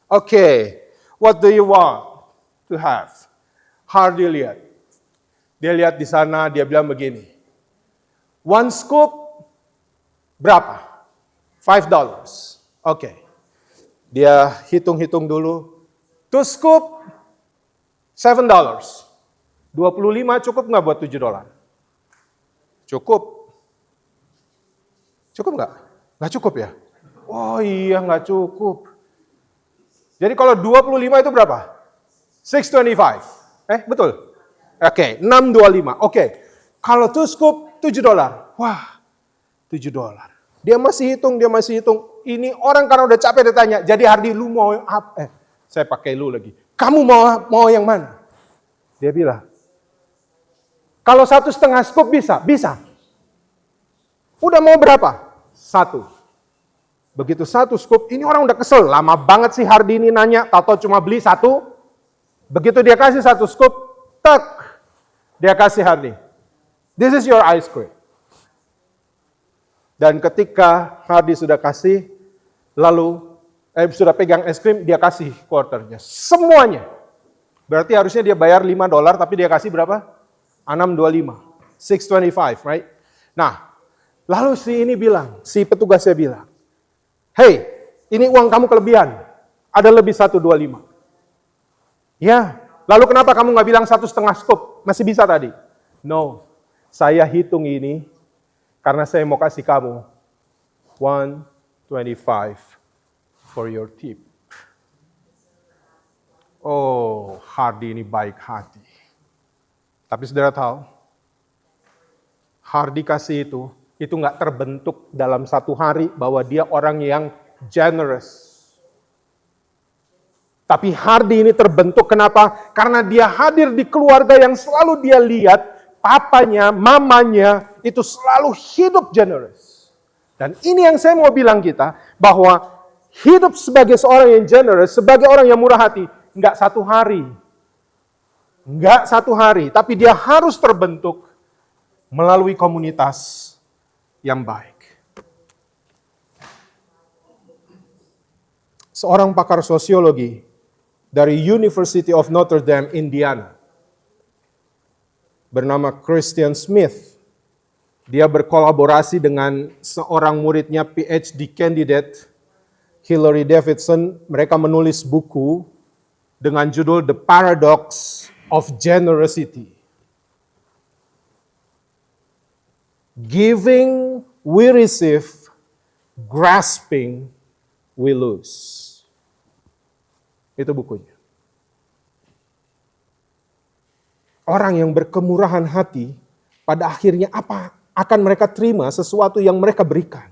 Okay, what do you want to have? Hardy lihat. Dia lihat di sana, dia bilang begini. 1 scoop, berapa? $5. Oke. Dia hitung-hitung dulu. 2 scoop, $7. 25 cukup nggak buat $7? Cukup. Cukup nggak? Nggak cukup ya? Oh iya nggak cukup. Jadi kalau 25 itu berapa? $6.25. Betul? Oke, 6.25. Oke. Kalau 2 scoop, $7. Wah, $7. Dia masih hitung. Ini orang karena udah capek dia tanya, jadi Hardy lu mau apa? Saya pakai lu lagi. Kamu mau yang mana? Dia bilang, kalau 1,5 scoop bisa. Udah mau berapa? 1. Begitu 1 scoop, ini orang udah kesel. Lama banget sih Hardy ini nanya, tahu cuma beli 1. Begitu dia kasih 1 scoop, tak. Dia kasih Hardy. This is your ice cream. Dan ketika Hardy sudah kasih, lalu sudah pegang es krim, dia kasih quarternya. Semuanya. Berarti harusnya dia bayar $5, tapi dia kasih berapa? 6.25. 6.25, right? Nah, lalu si petugasnya bilang, hey, ini uang kamu kelebihan. Ada lebih 1.25. Ya, lalu kenapa kamu nggak bilang 1,5 scoop? Masih bisa tadi. No, saya hitung ini karena saya mau kasih kamu 125 for your tip. Oh, Hardy ini baik hati. Tapi saudara tahu, Hardy kasih itu nggak terbentuk dalam 1 hari bahwa dia orang yang generous. Tapi Hardy ini terbentuk kenapa? Karena dia hadir di keluarga yang selalu dia lihat, papanya, mamanya, itu selalu hidup generous. Dan ini yang saya mau bilang kita, bahwa hidup sebagai seorang yang generous, sebagai orang yang murah hati, enggak 1 hari. Enggak 1 hari, tapi dia harus terbentuk melalui komunitas yang baik. Seorang pakar sosiologi dari University of Notre Dame, Indiana, bernama Christian Smith. Dia berkolaborasi dengan seorang muridnya PhD candidate, Hilary Davidson. Mereka menulis buku dengan judul The Paradox of Generosity. Giving we receive, grasping we lose. Itu bukunya. Orang yang berkemurahan hati, pada akhirnya akan mereka terima sesuatu yang mereka berikan.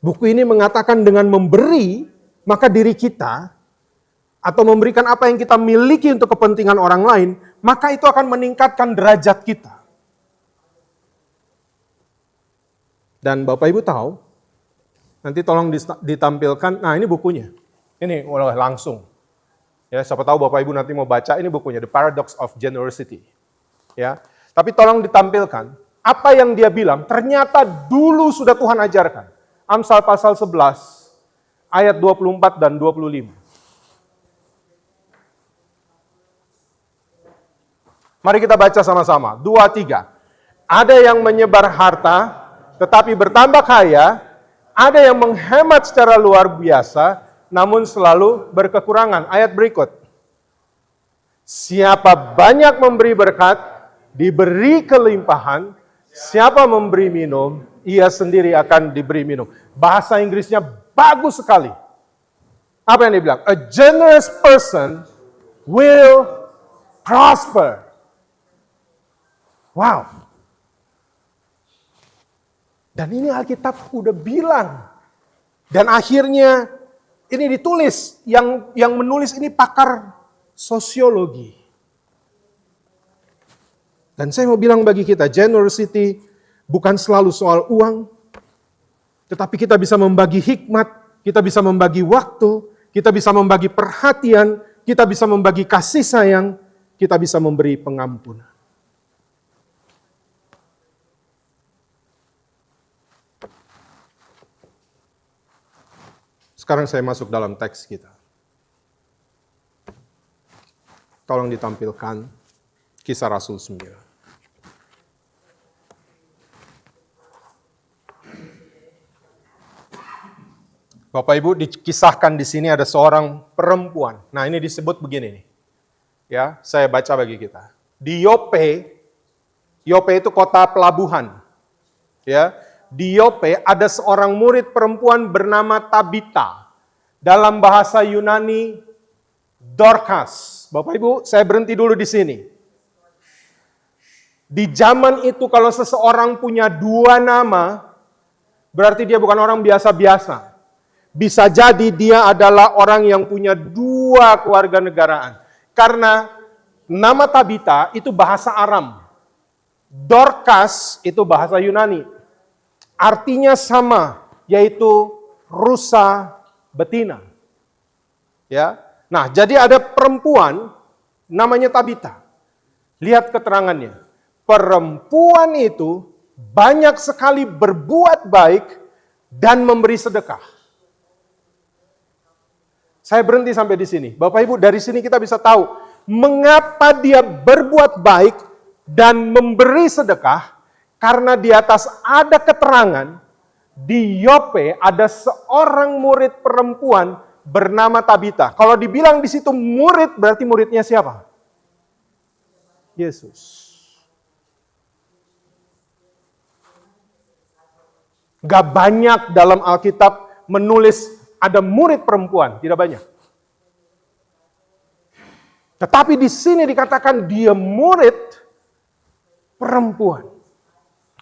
Buku ini mengatakan dengan memberi, maka diri kita, atau memberikan apa yang kita miliki untuk kepentingan orang lain, maka itu akan meningkatkan derajat kita. Dan Bapak Ibu tahu, nanti tolong ditampilkan, nah ini bukunya. Ini langsung. Ya, siapa tahu Bapak Ibu nanti mau baca, ini bukunya, The Paradox of Generosity. Ya, tapi tolong ditampilkan, apa yang dia bilang, ternyata dulu sudah Tuhan ajarkan. Amsal pasal 11, ayat 24 dan 25. Mari kita baca sama-sama. 2, 3. Ada yang menyebar harta, tetapi bertambah kaya. Ada yang menghemat secara luar biasa, namun selalu berkekurangan. Ayat berikut. Siapa banyak memberi berkat, diberi kelimpahan. Siapa memberi minum, ia sendiri akan diberi minum. Bahasa Inggrisnya bagus sekali. Apa yang dia bilang? A generous person will prosper. Wow. Dan ini Alkitab udah bilang. Dan akhirnya ini ditulis. Yang menulis ini pakar sosiologi. Dan saya mau bilang bagi kita, generosity bukan selalu soal uang. Tetapi kita bisa membagi hikmat, kita bisa membagi waktu, kita bisa membagi perhatian, kita bisa membagi kasih sayang, kita bisa memberi pengampunan. Sekarang saya masuk dalam teks kita. Tolong ditampilkan Kisah Rasul 9. Bapak Ibu, dikisahkan di sini ada seorang perempuan. Nah, ini disebut begini nih. Ya, saya baca bagi kita. Di Yope itu kota pelabuhan. Ya, di Yope ada seorang murid perempuan bernama Tabita. Dalam bahasa Yunani, Dorcas. Bapak Ibu, saya berhenti dulu di sini. Di zaman itu kalau seseorang punya 2 nama, berarti dia bukan orang biasa-biasa. Bisa jadi dia adalah orang yang punya 2 kewarganegaraan. Karena nama Tabita itu bahasa Aram. Dorcas itu bahasa Yunani. Artinya sama, yaitu rusa betina. Ya. Nah, jadi ada perempuan namanya Tabita. Lihat keterangannya. Perempuan itu banyak sekali berbuat baik dan memberi sedekah. Saya berhenti sampai di sini. Bapak Ibu, dari sini kita bisa tahu mengapa dia berbuat baik dan memberi sedekah. Karena di atas ada keterangan, di Yope ada seorang murid perempuan bernama Tabita. Kalau dibilang di situ murid, berarti muridnya siapa? Yesus. Gak banyak dalam Alkitab menulis ada murid perempuan, tidak banyak. Tetapi di sini dikatakan dia murid perempuan.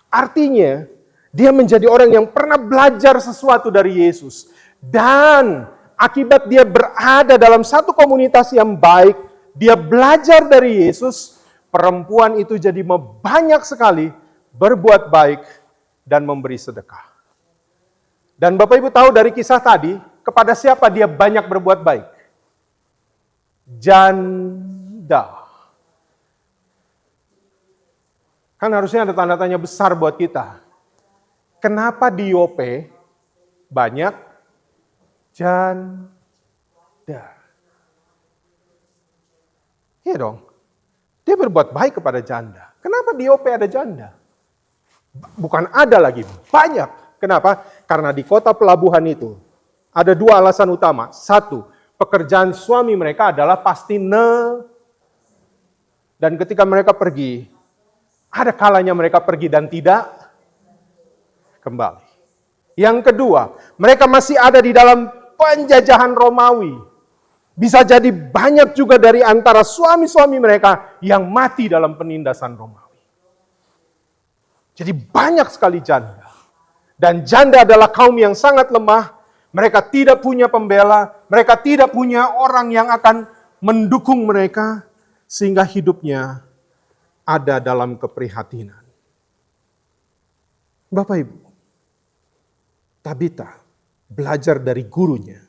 Artinya, dia menjadi orang yang pernah belajar sesuatu dari Yesus. Dan akibat dia berada dalam satu komunitas yang baik, dia belajar dari Yesus, perempuan itu jadi banyak sekali berbuat baik dan memberi sedekah. Dan Bapak Ibu tahu dari kisah tadi, kepada siapa dia banyak berbuat baik? Janda. Kan harusnya ada tanda tanya besar buat kita. Kenapa di Yope banyak janda? Iya dong. Dia berbuat baik kepada janda. Kenapa di Yope ada janda? Bukan ada lagi, banyak. Kenapa? Karena di kota pelabuhan itu ada 2 alasan utama. 1, pekerjaan suami mereka adalah pasti dan ketika mereka pergi, ada kalanya mereka pergi dan tidak kembali. Yang kedua, mereka masih ada di dalam penjajahan Romawi. Bisa jadi banyak juga dari antara suami-suami mereka yang mati dalam penindasan Romawi. Jadi banyak sekali janda. Dan janda adalah kaum yang sangat lemah. Mereka tidak punya pembela. Mereka tidak punya orang yang akan mendukung mereka. Sehingga hidupnya ada dalam keprihatinan. Bapak Ibu, Tabita belajar dari gurunya,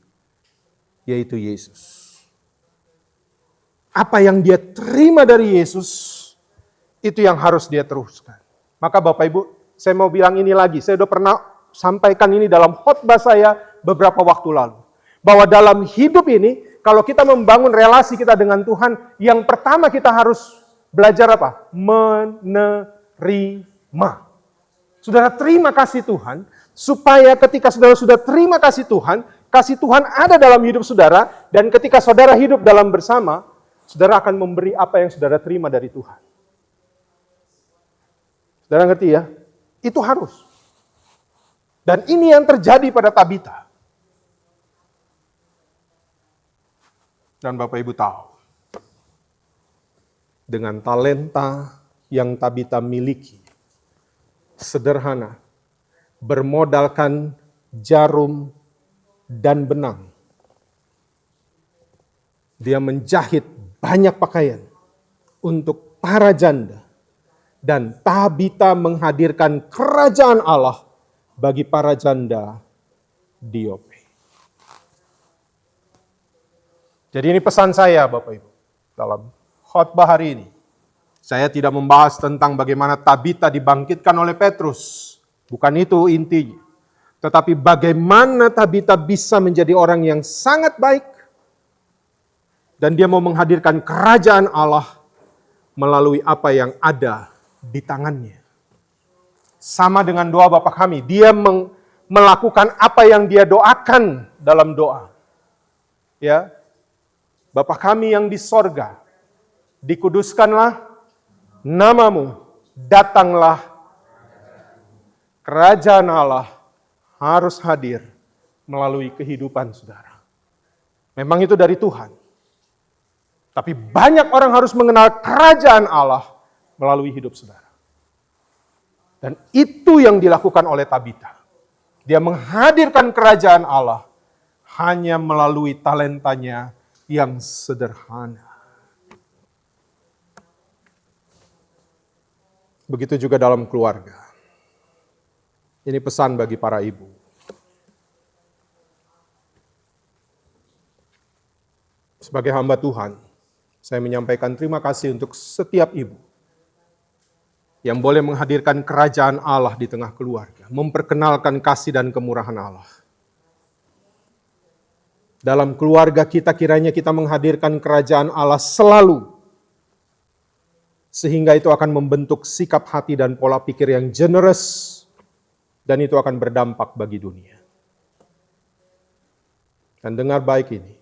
yaitu Yesus. Apa yang dia terima dari Yesus, itu yang harus dia teruskan. Maka Bapak Ibu, saya mau bilang ini lagi, saya sudah pernah sampaikan ini dalam khotbah saya beberapa waktu lalu. Bahwa dalam hidup ini, kalau kita membangun relasi kita dengan Tuhan, yang pertama kita harus belajar apa? Menerima. Saudara terima kasih Tuhan, supaya ketika saudara sudah terima kasih Tuhan ada dalam hidup saudara, dan ketika saudara hidup dalam bersama, saudara akan memberi apa yang saudara terima dari Tuhan. Saudara ngerti ya? Itu harus. Dan ini yang terjadi pada Tabita. Dan Bapak Ibu tahu, dengan talenta yang Tabita miliki, sederhana, bermodalkan jarum dan benang, dia menjahit banyak pakaian untuk para janda, dan Tabita menghadirkan kerajaan Allah bagi para janda di Yope. Jadi ini pesan saya Bapak Ibu dalam khotbah hari ini. Saya tidak membahas tentang bagaimana Tabita dibangkitkan oleh Petrus. Bukan itu intinya. Tetapi bagaimana Tabita bisa menjadi orang yang sangat baik. Dan dia mau menghadirkan kerajaan Allah melalui apa yang ada di tangannya. Sama dengan doa Bapa kami. Dia melakukan apa yang dia doakan dalam doa. Ya, Bapa kami yang di sorga, dikuduskanlah namamu, datanglah kerajaan Allah harus hadir melalui kehidupan saudara. Memang itu dari Tuhan. Tapi banyak orang harus mengenal kerajaan Allah melalui hidup saudara. Dan itu yang dilakukan oleh Tabita. Dia menghadirkan kerajaan Allah hanya melalui talentanya yang sederhana. Begitu juga dalam keluarga. Ini pesan bagi para ibu. Sebagai hamba Tuhan, saya menyampaikan terima kasih untuk setiap ibu yang boleh menghadirkan kerajaan Allah di tengah keluarga, memperkenalkan kasih dan kemurahan Allah. Dalam keluarga kita kiranya kita menghadirkan kerajaan Allah selalu, sehingga itu akan membentuk sikap hati dan pola pikir yang generous, dan itu akan berdampak bagi dunia. Dan dengar baik ini,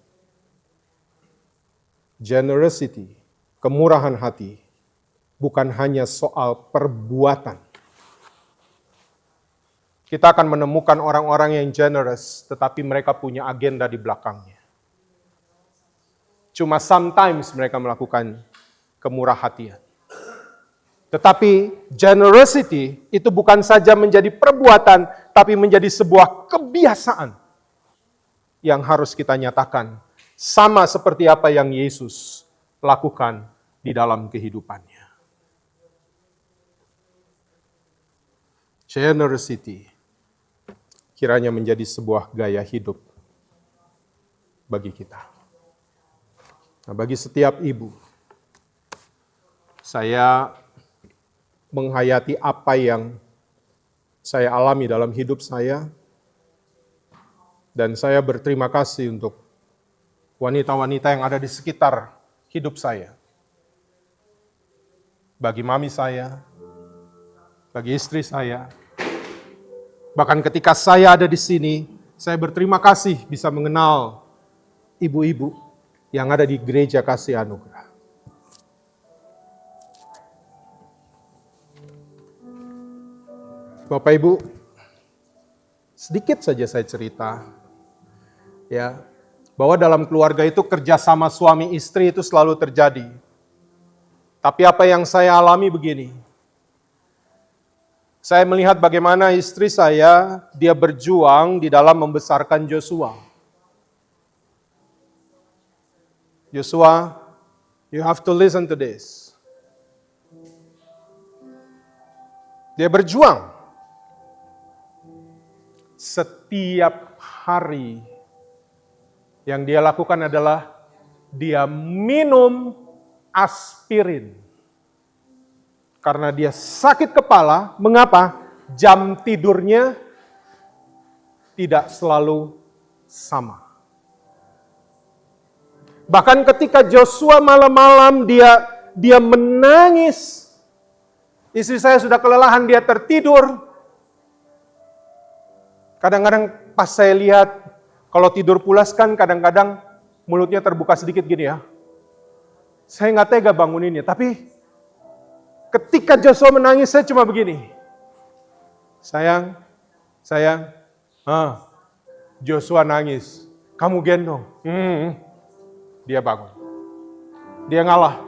generosity, kemurahan hati, bukan hanya soal perbuatan. Kita akan menemukan orang-orang yang generous, tetapi mereka punya agenda di belakangnya. Cuma sometimes mereka melakukan kemurah hatian. Tetapi generosity itu bukan saja menjadi perbuatan, tapi menjadi sebuah kebiasaan yang harus kita nyatakan, sama seperti apa yang Yesus lakukan di dalam kehidupannya. Generosity kiranya menjadi sebuah gaya hidup bagi kita. Nah, bagi setiap ibu, saya menghayati apa yang saya alami dalam hidup saya, dan saya berterima kasih untuk wanita-wanita yang ada di sekitar hidup saya. Bagi mami saya, bagi istri saya, bahkan ketika saya ada di sini, saya berterima kasih bisa mengenal ibu-ibu yang ada di Gereja Kasih Anugerah. Bapak Ibu, sedikit saja saya cerita, ya, bahwa dalam keluarga itu kerjasama suami istri itu selalu terjadi. Tapi apa yang saya alami begini, Saya melihat bagaimana istri saya, dia berjuang di dalam membesarkan Joshua. Joshua, you have to listen to this. Dia berjuang. Setiap hari yang dia lakukan adalah dia minum aspirin. Karena dia sakit kepala, mengapa? Jam tidurnya tidak selalu sama. Bahkan ketika Joshua malam-malam dia menangis. Istri saya sudah kelelahan, dia tertidur. Kadang-kadang pas saya lihat, kalau tidur pulas kan kadang-kadang mulutnya terbuka sedikit gini ya. Saya nggak tega banguninnya, tapi ketika Joshua menangis, saya cuma begini. Sayang, Joshua nangis. Kamu gendong. Dia bangun. Dia ngalah.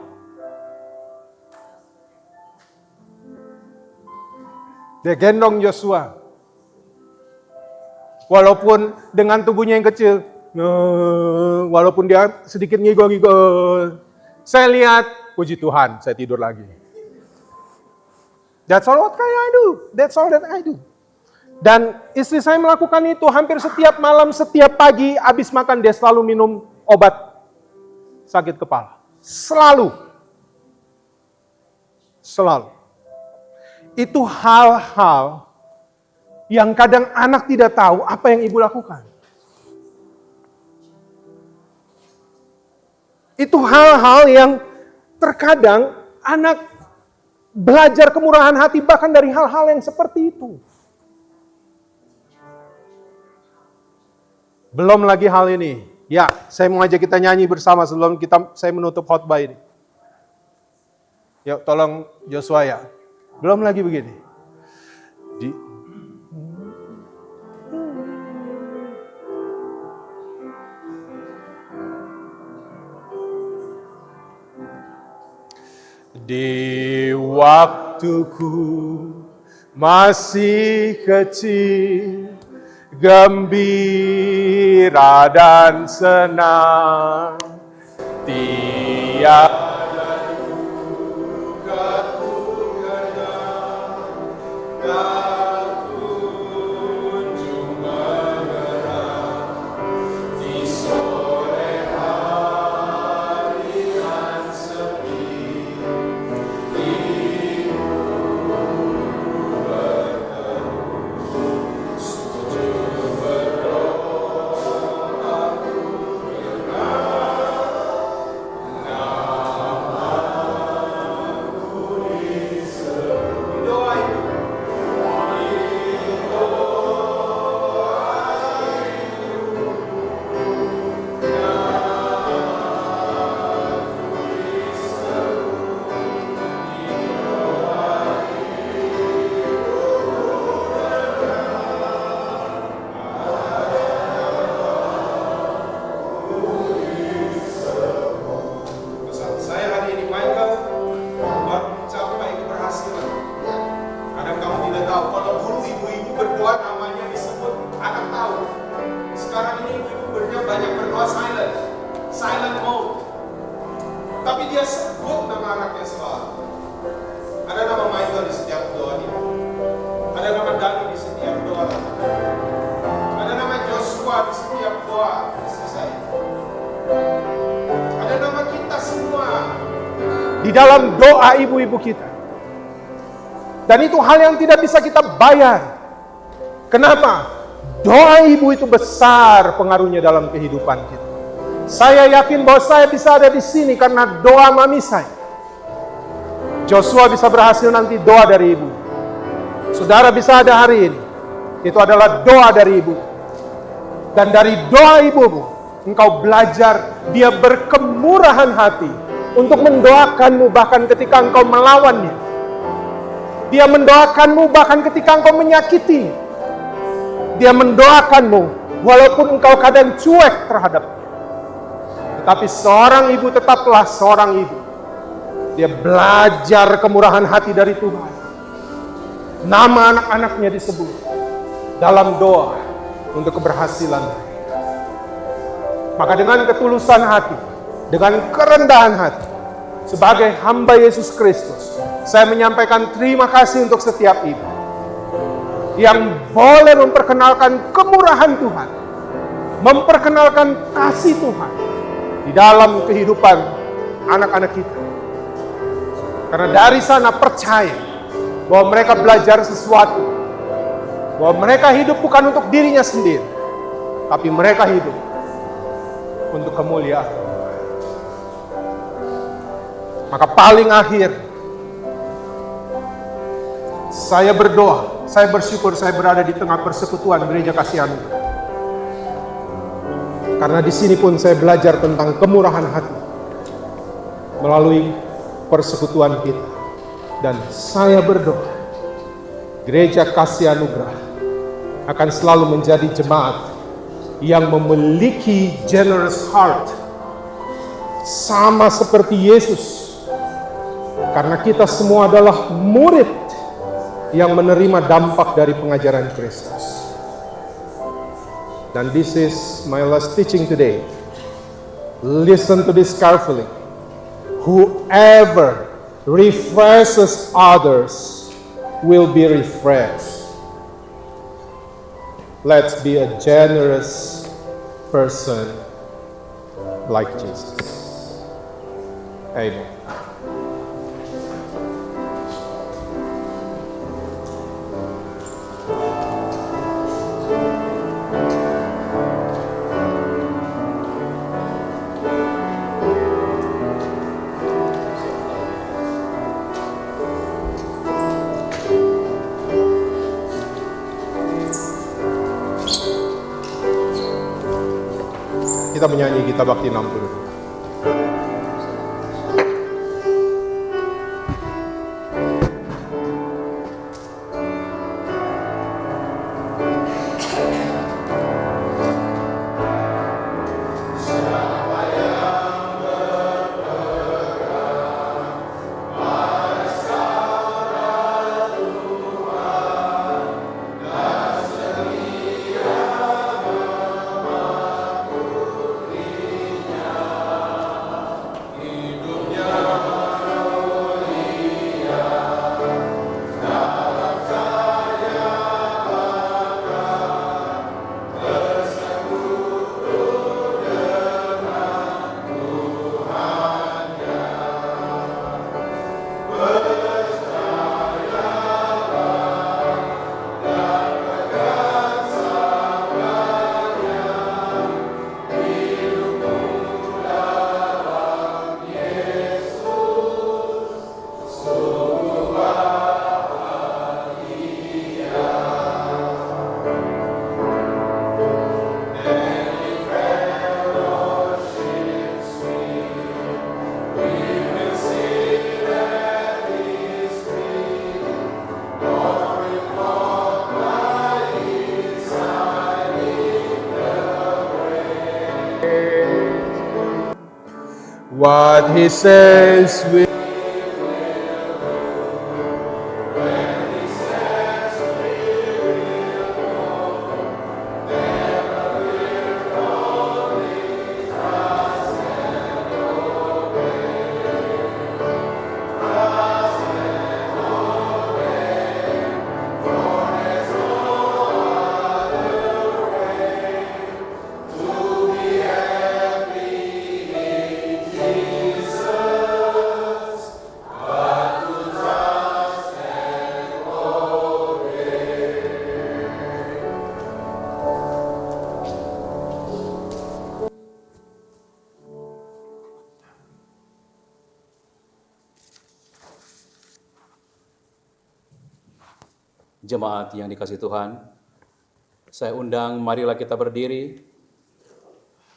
Dia gendong Joshua. Walaupun dengan tubuhnya yang kecil. Walaupun dia sedikit ngigol-ngigol. Saya lihat, puji Tuhan, saya tidur lagi. That's all what I do. That's all that I do. Dan istri saya melakukan itu hampir setiap malam, setiap pagi, habis makan dia selalu minum obat sakit kepala. Selalu. Itu hal-hal yang kadang anak tidak tahu apa yang ibu lakukan. Itu hal-hal yang terkadang anak belajar kemurahan hati bahkan dari hal-hal yang seperti itu. Belum lagi hal ini. Ya, saya mau ajak kita nyanyi bersama sebelum saya menutup khotbah ini. Yuk, tolong Joshua ya. Belum lagi begini. Di waktuku masih kecil, gembira dan senang, tiada duka kenang, tak kunjung mengerang di sore hari yang sepi. Di dalam doa ibu-ibu kita. Dan itu hal yang tidak bisa kita bayar. Kenapa? Doa ibu itu besar pengaruhnya dalam kehidupan kita. Saya yakin bahwa saya bisa ada di sini karena doa mami saya. Joshua bisa berhasil nanti doa dari ibu. Saudara bisa ada hari ini. Itu adalah doa dari ibu. Dan dari doa ibumu, engkau belajar dia berkemurahan hati untuk mendoakanmu bahkan ketika engkau melawannya. Dia mendoakanmu bahkan ketika engkau menyakiti. Dia mendoakanmu walaupun engkau kadang cuek terhadapnya. Tetapi seorang ibu tetaplah seorang ibu. Dia belajar kemurahan hati dari Tuhan. nama anak-anaknya disebut dalam doa untuk keberhasilan mereka. Maka dengan ketulusan hati, dengan kerendahan hati, sebagai hamba Yesus Kristus, saya menyampaikan terima kasih untuk setiap ibu yang boleh memperkenalkan kemurahan Tuhan, memperkenalkan kasih Tuhan di dalam kehidupan anak-anak kita. Karena dari sana percaya bahwa mereka belajar sesuatu, bahwa mereka hidup bukan untuk dirinya sendiri, tapi mereka hidup untuk kemuliaan Tuhan. Maka paling akhir, saya berdoa, saya bersyukur saya berada di tengah persekutuan Gereja Kasih Anugerah. Karena di sini pun saya belajar tentang kemurahan hati melalui persekutuan kita. Dan saya berdoa, Gereja Kasih Anugerah akan selalu menjadi jemaat yang memiliki generous heart, sama seperti Yesus. Karena kita semua adalah murid yang menerima dampak dari pengajaran Kristus. Dan this is my last teaching today. Listen to this carefully. Whoever refreshes others will be refreshed. Let's be a generous person like Jesus. Amen. Kita menyanyi Gita Bakti 60. What he says will Jemaat yang dikasihi Tuhan, saya undang marilah kita berdiri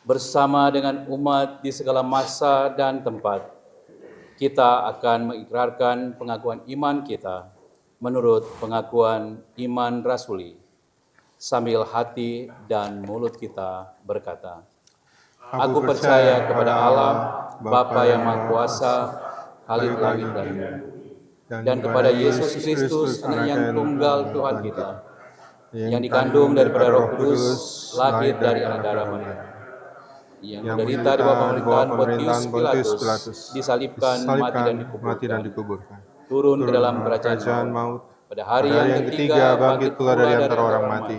bersama dengan umat di segala masa dan tempat. Kita akan mengikrarkan pengakuan iman kita menurut pengakuan iman rasuli, sambil hati dan mulut kita berkata, Aku percaya kepada Allah, Bapa yang Maha Kuasa, Khalik langit dan bumi, dan kepada Yesus Kristus, anak yang tunggal Tuhan kita, yang dikandung daripada Roh Kudus, lahir dari anak darah Maria, yang menderita di bawah pemerintahan Pontius Pilatus, disalibkan, mati dan dikuburkan, turun ke dalam kerajaan maut, pada hari yang ketiga bangkit pula dari antara orang mati,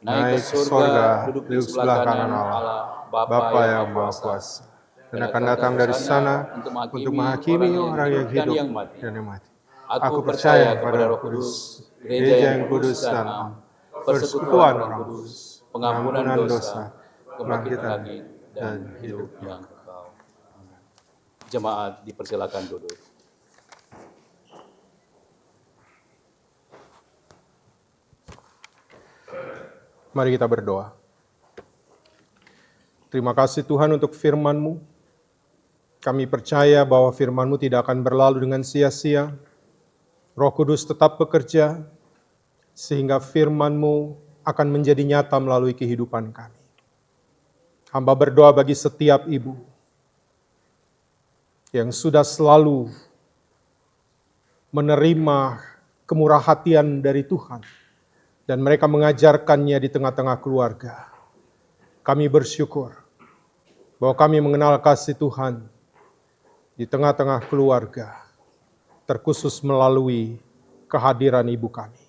naik ke surga, duduk di sebelah kanan Allah, Bapa yang Maha Kuasa, dan akan datang dari sana untuk menghakimi orang yang hidup dan yang mati. Aku percaya kepada Roh Kudus, gereja yang kudus dan am, persekutuan orang kudus, pengampunan dosa, kebangkitan lagi, dan hidup yang kekal. Jemaat dipersilakan duduk. Mari kita berdoa. Terima kasih Tuhan untuk firman-Mu. Kami percaya bahwa firman-Mu tidak akan berlalu dengan sia-sia. Roh Kudus tetap bekerja, sehingga firman-Mu akan menjadi nyata melalui kehidupan kami. Hamba berdoa bagi setiap ibu yang sudah selalu menerima kemurah hatian dari Tuhan, dan mereka mengajarkannya di tengah-tengah keluarga. Kami bersyukur bahwa kami mengenal kasih Tuhan di tengah-tengah keluarga, terkhusus melalui kehadiran ibu kami.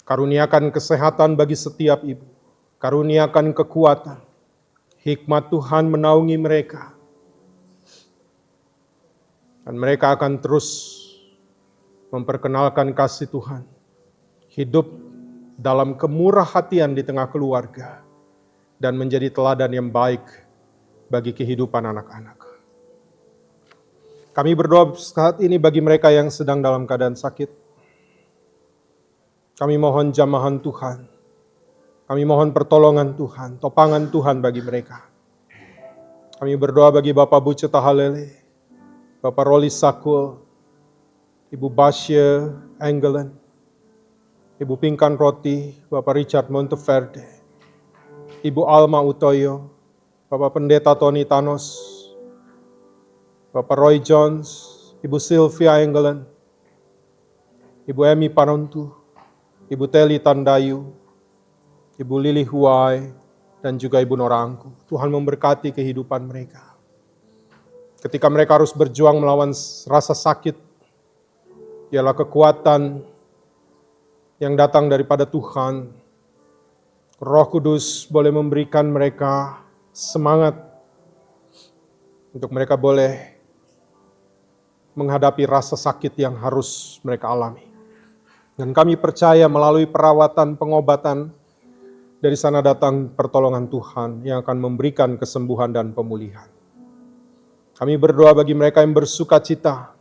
Karuniakan kesehatan bagi setiap ibu, karuniakan kekuatan, hikmat Tuhan menaungi mereka, dan mereka akan terus memperkenalkan kasih Tuhan, hidup dalam kemurah hatian di tengah keluarga, dan menjadi teladan yang baik bagi kehidupan anak-anak. Kami berdoa saat ini bagi mereka yang sedang dalam keadaan sakit. Kami mohon jamahan Tuhan. Kami mohon pertolongan Tuhan, topangan Tuhan bagi mereka. Kami berdoa bagi Bapak Buce Tahalele, Bapak Roli Sakul, Ibu Basya Engelen, Ibu Pinkan Roti, Bapak Richard Monteverde, Ibu Alma Utoyo, Bapak Pendeta Tony Thanos, Bapak Roy Jones, Ibu Sylvia Engelen, Ibu Emi Panontu, Ibu Teli Tandayu, Ibu Lili Huai, dan juga Ibu Norangku. Tuhan memberkati kehidupan mereka. Ketika mereka harus berjuang melawan rasa sakit, ialah kekuatan yang datang daripada Tuhan. Roh Kudus boleh memberikan mereka semangat untuk mereka boleh menghadapi rasa sakit yang harus mereka alami. Dan kami percaya melalui perawatan, pengobatan, dari sana datang pertolongan Tuhan yang akan memberikan kesembuhan dan pemulihan. Kami berdoa bagi mereka yang bersuka cita,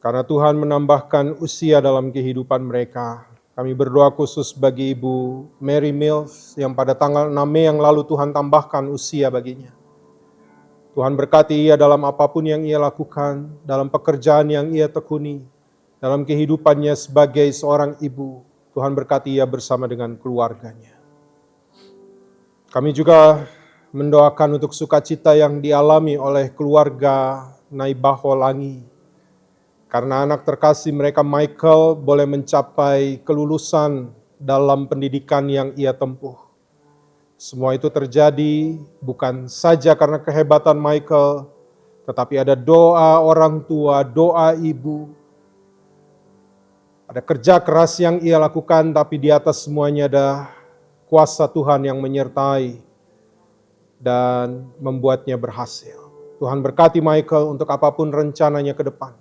karena Tuhan menambahkan usia dalam kehidupan mereka. Kami berdoa khusus bagi Ibu Mary Mills yang pada tanggal 6 Mei yang lalu Tuhan tambahkan usia baginya. Tuhan berkati ia dalam apapun yang ia lakukan, dalam pekerjaan yang ia tekuni, dalam kehidupannya sebagai seorang ibu. Tuhan berkati ia bersama dengan keluarganya. Kami juga mendoakan untuk sukacita yang dialami oleh keluarga Naibaho Langi. Karena anak terkasih mereka Michael boleh mencapai kelulusan dalam pendidikan yang ia tempuh. Semua itu terjadi bukan saja karena kehebatan Michael, tetapi ada doa orang tua, doa ibu. Ada kerja keras yang ia lakukan, tapi di atas semuanya ada kuasa Tuhan yang menyertai dan membuatnya berhasil. Tuhan berkati Michael untuk apapun rencananya ke depan.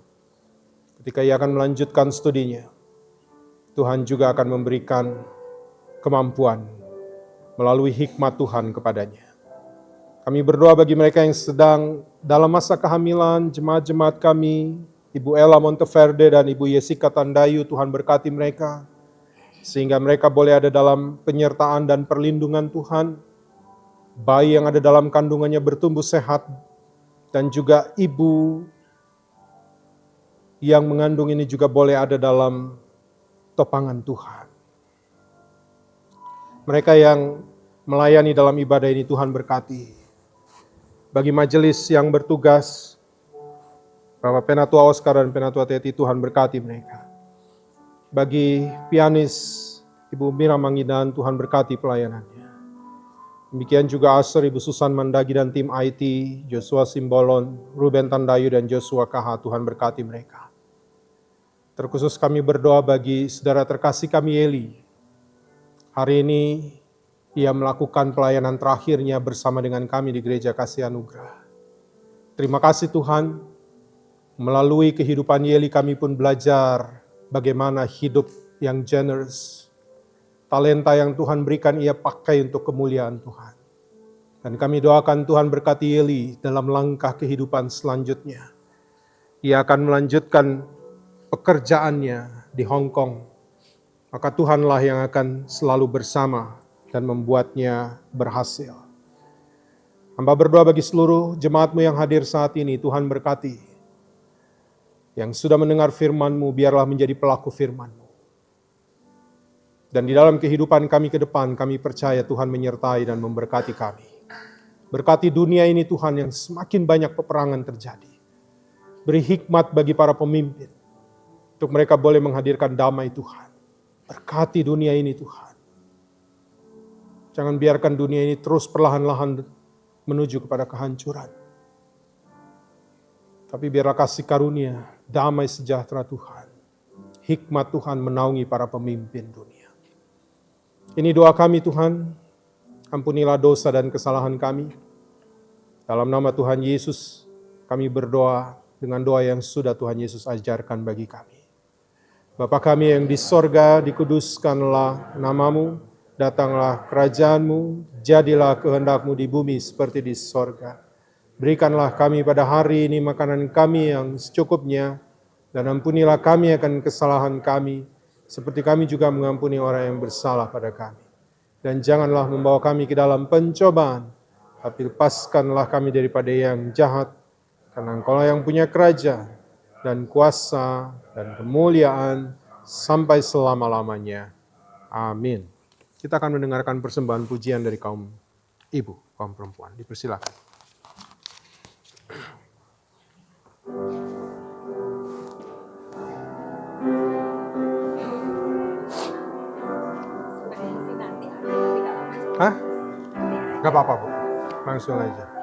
Ketika ia akan melanjutkan studinya, Tuhan juga akan memberikan kemampuan melalui hikmat Tuhan kepadanya. Kami berdoa bagi mereka yang sedang dalam masa kehamilan, jemaat-jemaat kami, Ibu Ella Monteverde dan Ibu Jessica Tandayu, Tuhan berkati mereka, sehingga mereka boleh ada dalam penyertaan dan perlindungan Tuhan. Bayi yang ada dalam kandungannya bertumbuh sehat, dan juga ibu yang mengandung ini juga boleh ada dalam topangan Tuhan. Mereka yang melayani dalam ibadah ini Tuhan berkati. Bagi majelis yang bertugas, Bapak Penatua Oscar dan Penatua Teti, Tuhan berkati mereka. Bagi pianis Ibu Mira Mangidan, Tuhan berkati pelayanannya. Demikian juga Aser, Ibu Susan Mandagi dan tim IT, Joshua Simbolon, Ruben Tandayu dan Joshua KH, Tuhan berkati mereka. Terkhusus kami berdoa bagi saudara terkasih kami Eli. Hari ini ia melakukan pelayanan terakhirnya bersama dengan kami di Gereja Kasih Anugerah. Terima kasih Tuhan. Melalui kehidupan Yeli kami pun belajar bagaimana hidup yang generous. Talenta yang Tuhan berikan ia pakai untuk kemuliaan Tuhan. Dan kami doakan Tuhan berkati Yeli dalam langkah kehidupan selanjutnya. Ia akan melanjutkan pekerjaannya di Hong Kong. Maka Tuhanlah yang akan selalu bersama dan membuatnya berhasil. Hamba berdoa bagi seluruh jemaat-Mu yang hadir saat ini, Tuhan berkati. Yang sudah mendengar firman-Mu, biarlah menjadi pelaku firman-Mu. Dan di dalam kehidupan kami ke depan, kami percaya Tuhan menyertai dan memberkati kami. Berkati dunia ini Tuhan yang semakin banyak peperangan terjadi. Beri hikmat bagi para pemimpin, untuk mereka boleh menghadirkan damai Tuhan. Berkati dunia ini Tuhan. Jangan biarkan dunia ini terus perlahan-lahan menuju kepada kehancuran. Tapi biarlah kasih karunia, damai sejahtera Tuhan, hikmat Tuhan menaungi para pemimpin dunia. Ini doa kami Tuhan, ampunilah dosa dan kesalahan kami. Dalam nama Tuhan Yesus, kami berdoa dengan doa yang sudah Tuhan Yesus ajarkan bagi kami. Bapa kami yang di sorga, dikuduskanlah nama-Mu, datanglah kerajaan-Mu, jadilah kehendak-Mu di bumi seperti di sorga. Berikanlah kami pada hari ini makanan kami yang secukupnya, dan ampunilah kami akan kesalahan kami, seperti kami juga mengampuni orang yang bersalah pada kami. Dan janganlah membawa kami ke dalam pencobaan, tapi lepaskanlah kami daripada yang jahat, karena Engkau yang punya kerajaan, dan kuasa, dan kemuliaan, sampai selama-lamanya. Amin. Kita akan mendengarkan persembahan pujian dari kaum ibu, kaum perempuan. Dipersilakan. Hah? Gak apa-apa, Bu. Langsung aja.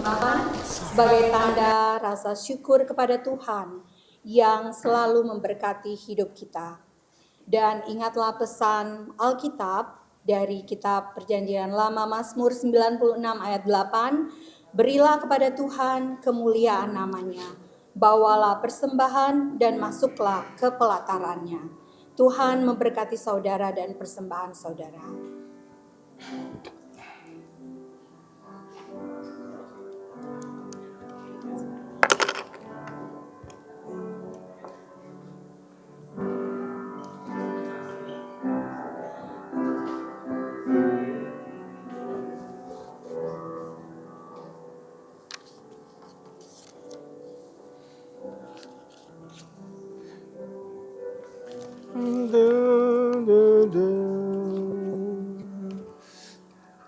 persembahan sebagai tanda rasa syukur kepada Tuhan yang selalu memberkati hidup kita. Dan ingatlah pesan Alkitab dari kitab Perjanjian Lama Mazmur 96 ayat 8, berilah kepada Tuhan kemuliaan namanya, bawalah persembahan dan masuklah ke pelatarannya. Tuhan memberkati saudara dan persembahan saudara.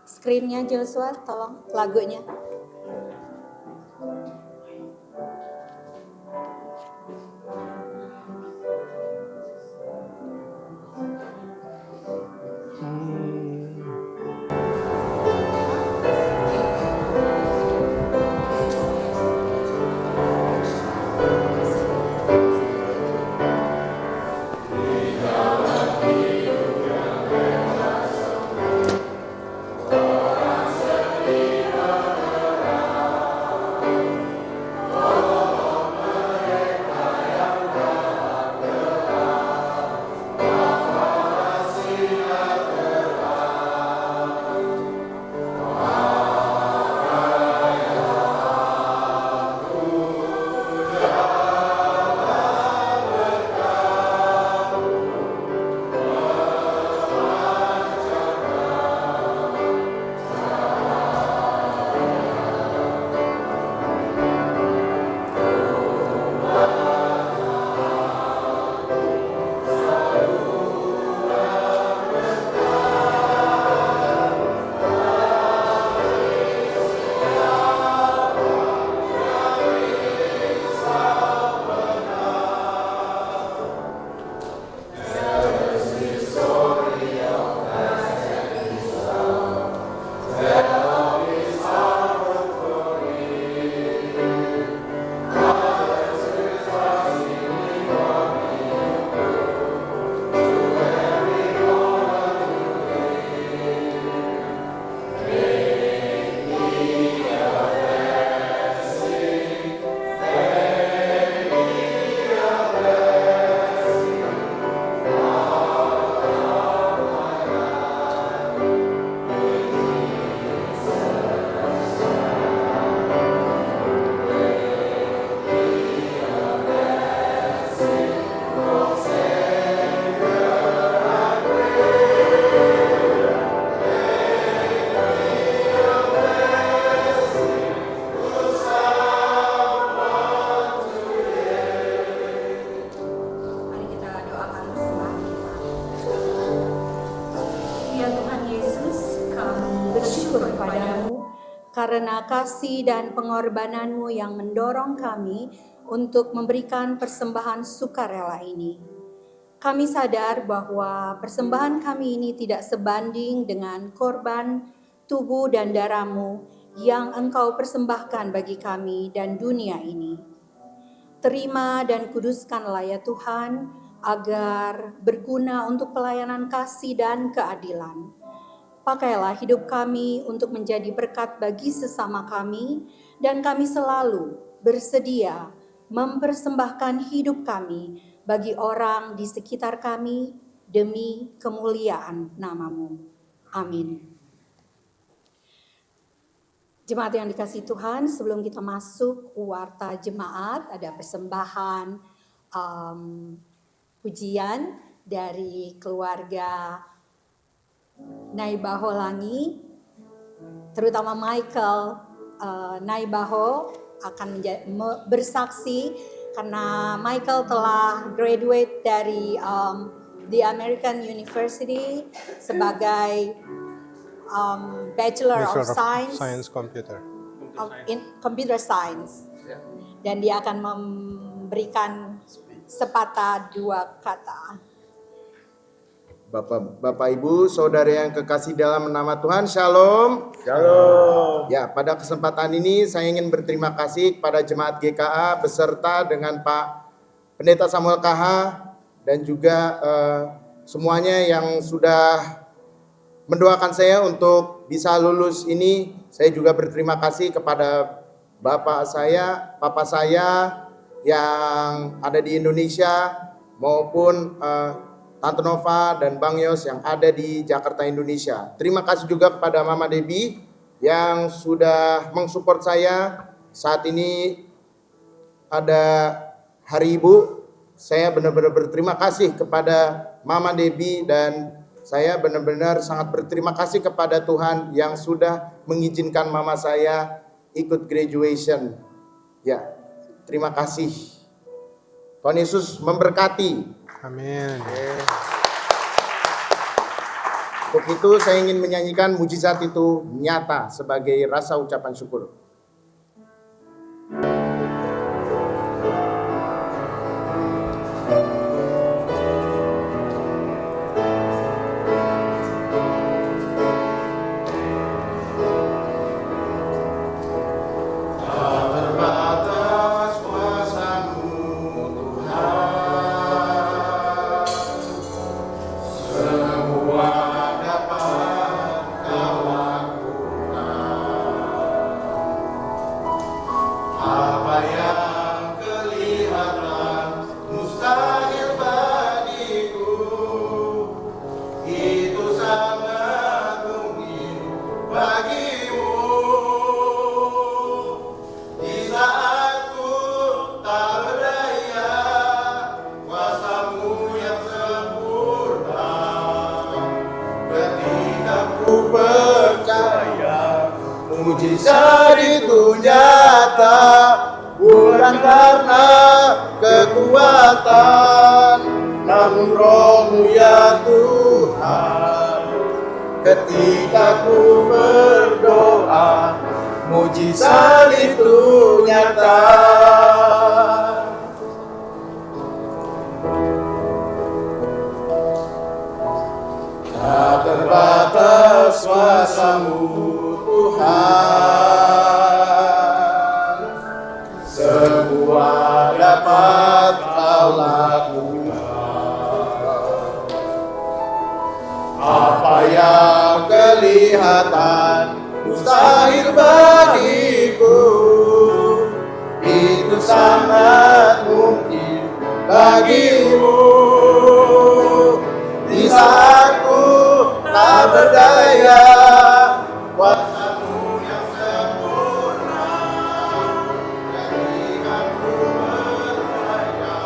Screennya Joshua, tolong lagunya. Karena kasih dan pengorbananmu yang mendorong kami untuk memberikan persembahan sukarela ini. Kami sadar bahwa persembahan kami ini tidak sebanding dengan korban tubuh dan darahmu yang engkau persembahkan bagi kami dan dunia ini. Terima dan kuduskanlah ya Tuhan, agar berguna untuk pelayanan kasih dan keadilan. Pakailah hidup kami untuk menjadi berkat bagi sesama kami, dan kami selalu bersedia mempersembahkan hidup kami bagi orang di sekitar kami demi kemuliaan nama-Mu. Amin. Jemaat yang dikasihi Tuhan, sebelum kita masuk warta jemaat, ada persembahan pujian dari keluarga Naibaho Langi, terutama Michael Naibaho akan bersaksi karena Michael telah graduate dari the American University sebagai Bachelor of Science in Computer Science, dan dia akan memberikan sepatah dua kata. Bapak Ibu, saudara yang kekasih dalam nama Tuhan, Shalom. Shalom. Ya, pada kesempatan ini saya ingin berterima kasih kepada Jemaat GKA beserta dengan Pak Pendeta Samuel KH dan juga semuanya yang sudah mendoakan saya untuk bisa lulus ini. Saya juga berterima kasih kepada Papa saya yang ada di Indonesia maupun Tante Nova dan Bang Yos yang ada di Jakarta, Indonesia. Terima kasih juga kepada Mama Debbie yang sudah mensupport saya. Saat ini ada Hari Ibu. Saya benar-benar berterima kasih kepada Mama Debbie dan saya benar-benar sangat berterima kasih kepada Tuhan yang sudah mengizinkan mama saya ikut graduation. Ya, terima kasih. Tuhan Yesus memberkati. Amin. Untuk itu saya ingin menyanyikan mujizat itu nyata sebagai rasa ucapan syukur. Mujizat itu nyata, bukan karena kekuatan, namun Roh-Mu ya Tuhan. Ketika ku berdoa, mujizat itu nyata. Tak terbatas kuasa-Mu Tuhan, semua dapat Kau lakukan. Apa yang kelihatan mustahil bagiku, itu sangat mungkin bagimu. Di saat ku tak berdaya, kuasa-Mu yang sempurna. Ketika ku berdaya,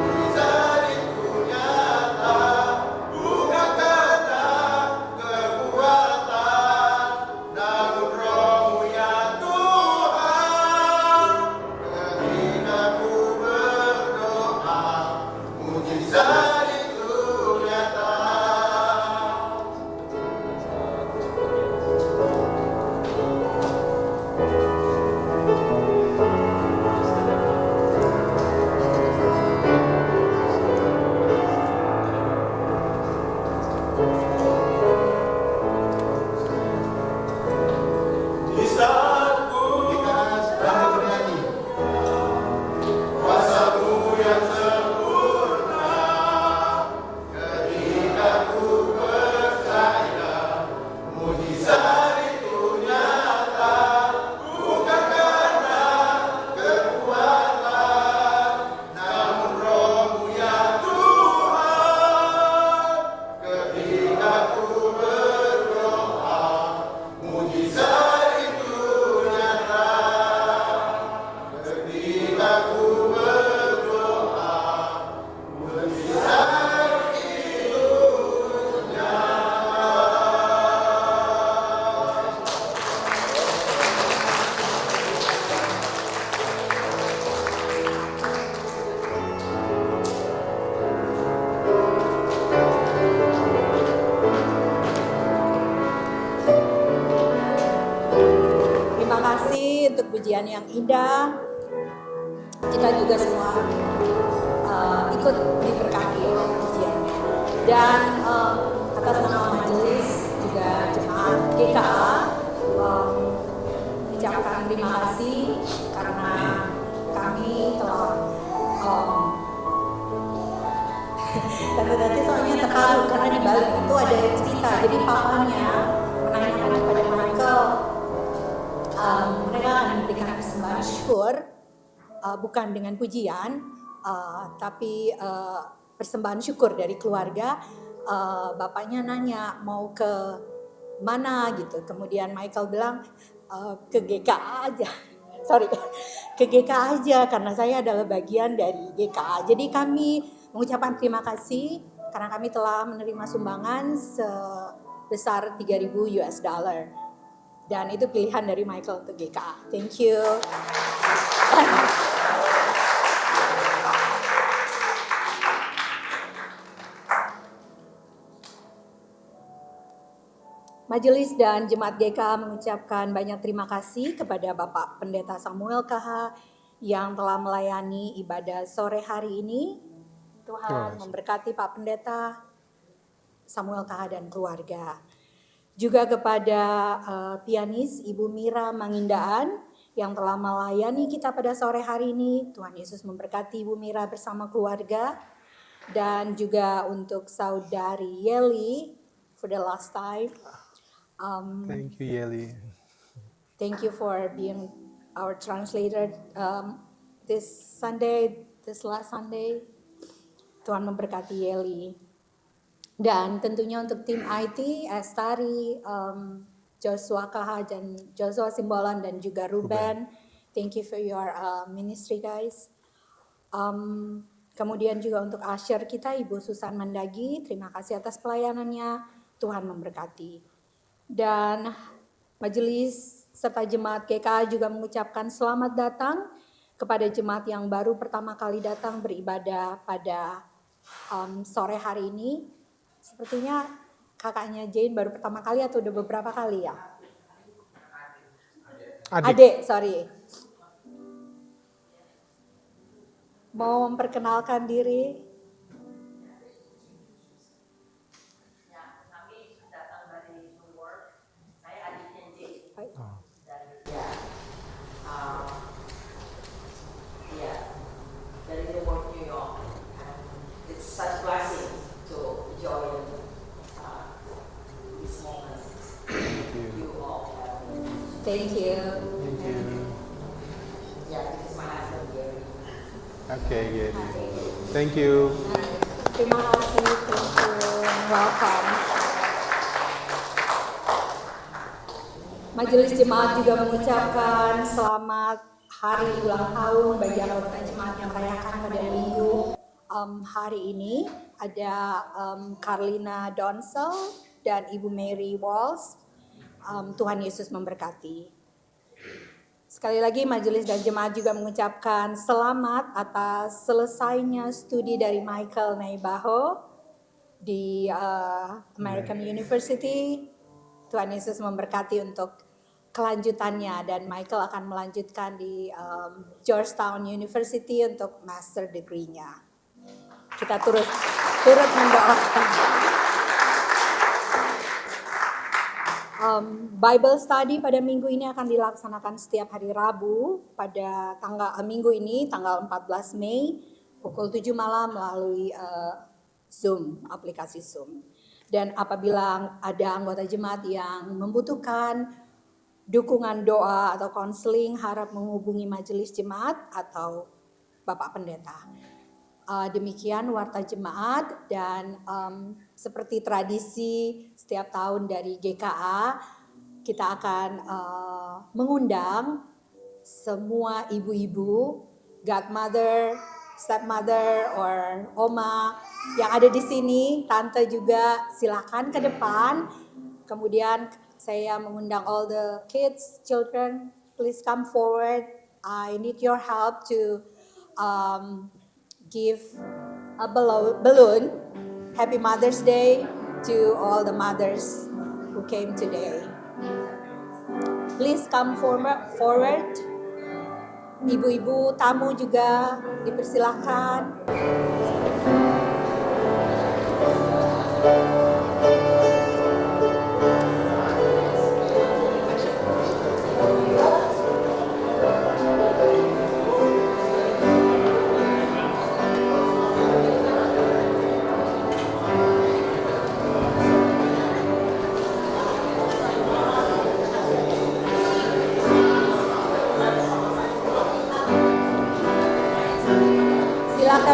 mujizat itu nyata, bukan karena kekuatan, namun Roh-Mu ya Tuhan. Ketika ku berdoa, mujizat itu nyata. Di saat ku sedang bernyanyi, kuasa-Mu yang sempurna. Ketika ku percaya, mujizat itu nyata, bukan karena kekuatan, namun Roh-Mu ya Tuhan. Ketika ku berdoa, mujizat itu nyata. Ketika ku berdoa, mujizat itu Terima kasih untuk pujian yang indah. Kita juga semua ikut diberkati oleh pujiannya. Dan atas nama majelis juga jemaat GKA mengucapkan terima kasih karena kami telah tante soalnya terharu karena di balik itu ada cerita. Jadi papanya menanyakan kepada Michael, mereka akan memberikan persembahan syukur, bukan dengan pujian, tapi persembahan syukur dari keluarga. Bapaknya nanya mau ke mana gitu. Kemudian Michael bilang ke GKA aja. Ke GKA aja karena saya adalah bagian dari GKA. Jadi kami mengucapkan terima kasih karena kami telah menerima sumbangan sebesar $3,000 dan itu pilihan dari Michael untuk GKA. Thank you. Majelis dan Jemaat GKA mengucapkan banyak terima kasih kepada Bapak Pendeta Samuel KH yang telah melayani ibadah sore hari ini. Tuhan memberkati Pak Pendeta Samuel KH dan keluarga. Juga kepada pianis Ibu Mira Mangindaan yang telah melayani kita pada sore hari ini. Tuhan Yesus memberkati Ibu Mira bersama keluarga. Dan juga untuk Saudari Yeli for the last time. Thank you, Yeli. Thank you for being our translator this last Sunday. Tuhan memberkati Yeli. Dan tentunya untuk tim IT, Estari, Joshua KH dan Joshua Simbolan dan juga Ruben. Thank you for your ministry, guys. Kemudian juga untuk usher kita, Ibu Susan Mandagi. Terima kasih atas pelayanannya. Tuhan memberkati. Dan majelis serta jemaat GKA juga mengucapkan selamat datang kepada jemaat yang baru pertama kali datang beribadah pada sore hari ini. Sepertinya kakaknya Jane baru pertama kali atau udah beberapa kali ya? Adik, sorry. Mau memperkenalkan diri? Thank you. Thank you. Okay, Yeli. Thank you. Terima kasih, thank you, welcome. Majelis jemaat juga mengucapkan selamat hari ulang tahun bagi anggota jemaat yang merayakan pada minggu hari ini. Ada Carlina Donsel dan Ibu Mary Walls. Tuhan Yesus memberkati. Sekali lagi majelis dan jemaat juga mengucapkan selamat atas selesainya studi dari Michael Naibaho di American University. Tuhan Yesus memberkati untuk kelanjutannya dan Michael akan melanjutkan di Georgetown University untuk master degree-nya. Kita turut mendoakan. Bible study pada minggu ini akan dilaksanakan setiap hari Rabu pada minggu ini tanggal 14 Mei pukul 7 malam melalui Zoom, aplikasi Zoom. Dan apabila ada anggota jemaat yang membutuhkan dukungan doa atau konseling, harap menghubungi majelis jemaat atau Bapak Pendeta. Demikian warta jemaat dan seperti tradisi setiap tahun dari GKA, kita akan mengundang semua ibu-ibu, godmother, stepmother, or oma yang ada di sini. Tante juga silakan ke depan. Kemudian saya mengundang all the kids, children, please come forward. I need your help to give a balloon. Happy Mother's Day to all the mothers who came today. Please come forward. Ibu-ibu tamu juga dipersilahkan. Silakan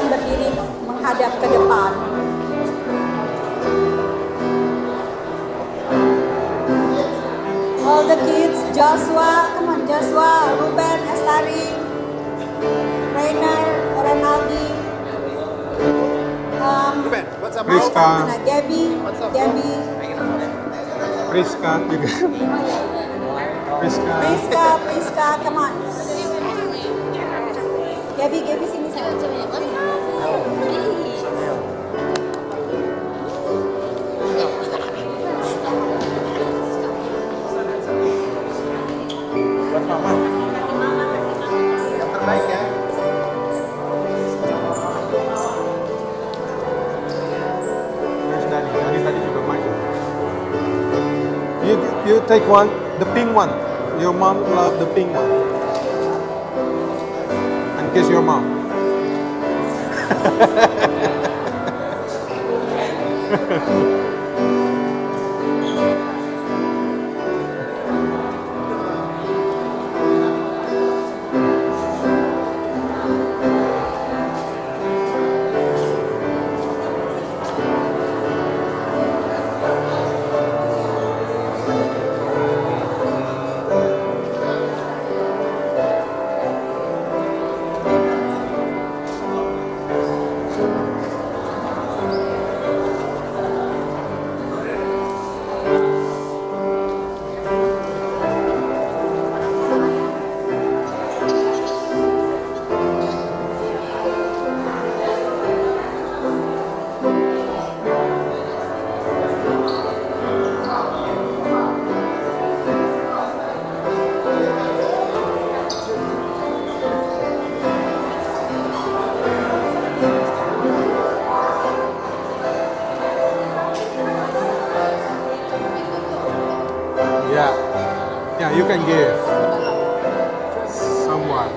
berdiri menghadap ke depan. All the kids, Joshua, come on, Joshua, Ruben, Estari, Rainer, Renaldi, Priska, Gabby, Priska juga. Priska. Priska, come on. Gabby sini. Yang terbaik ya. Where's Daddy? Daddy tadi juga main. You take one, the pink one. Your mom love the pink one. And kiss your mom. Yeah, you can give someone.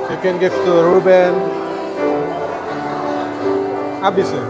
You can give to Ruben. Habis ya?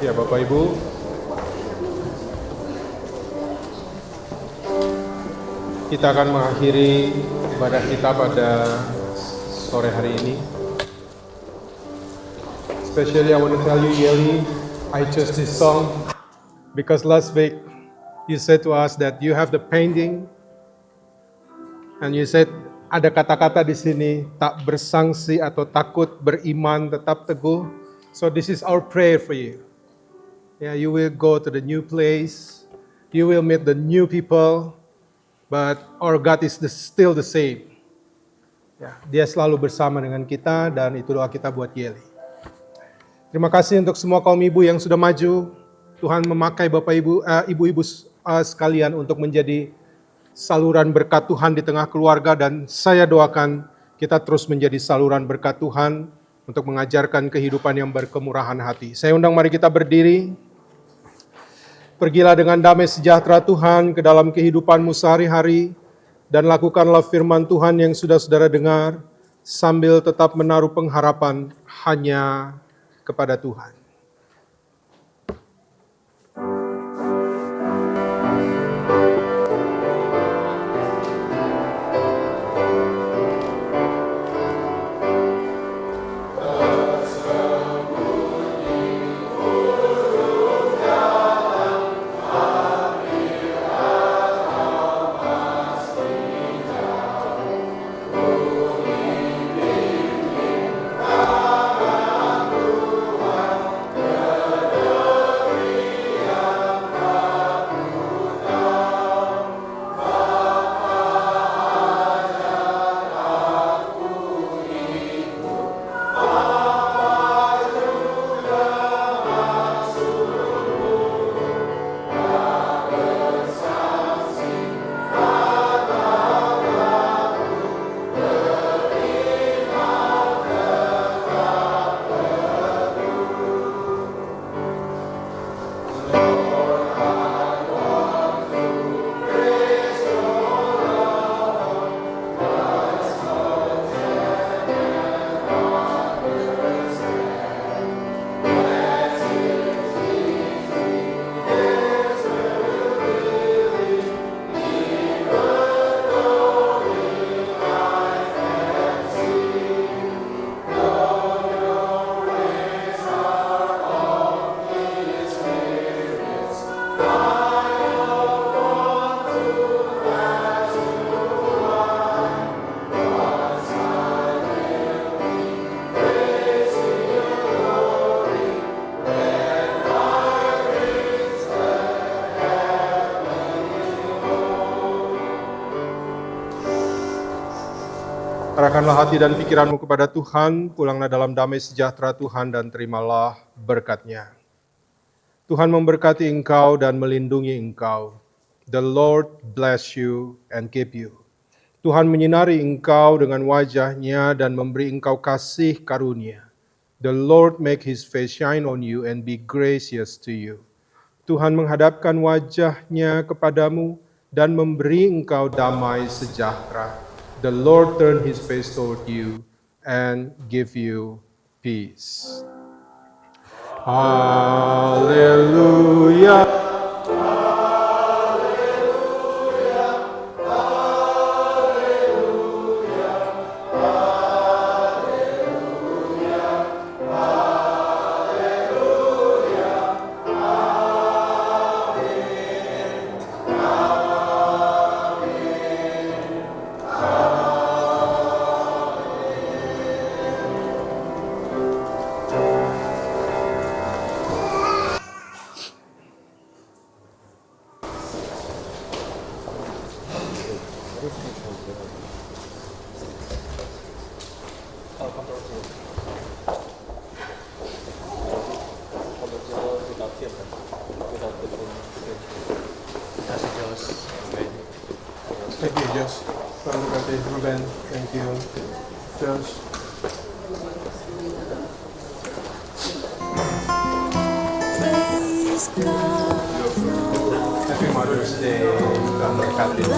Ya, Bapak Ibu, kita akan mengakhiri ibadah kita pada sore hari ini. Especially I want to tell you, Yeli, I chose this song because last week you said to us that you have the painting and you said ada kata-kata di sini, tak bersangsi atau takut, beriman, tetap teguh. So this is our prayer for you. Yeah, you will go to the new place, you will meet the new people, but our God is still the same. Ya, Dia selalu bersama dengan kita dan itu doa kita buat Yeli. Terima kasih untuk semua kaum ibu yang sudah maju. Tuhan memakai Bapak Ibu, ibu-ibu sekalian untuk menjadi saluran berkat Tuhan di tengah keluarga, dan saya doakan kita terus menjadi saluran berkat Tuhan untuk mengajarkan kehidupan yang berkemurahan hati. Saya undang mari kita berdiri. Pergilah dengan damai sejahtera Tuhan ke dalam kehidupanmu sehari-hari dan lakukanlah firman Tuhan yang sudah saudara dengar sambil tetap menaruh pengharapan hanya kepada Tuhan. Arahkanlah hati dan pikiranmu kepada Tuhan, pulanglah dalam damai sejahtera Tuhan dan terimalah berkat-Nya. Tuhan memberkati engkau dan melindungi engkau. The Lord bless you and keep you. Tuhan menyinari engkau dengan wajah-Nya dan memberi engkau kasih karunia. The Lord make His face shine on you and be gracious to you. Tuhan menghadapkan wajah-Nya kepadamu dan memberi engkau damai sejahtera. The Lord turn His face toward you and give you peace. Hallelujah. Thank you, Josh. Ruben, thank you. Josh. Happy Mother's Day, Catherine.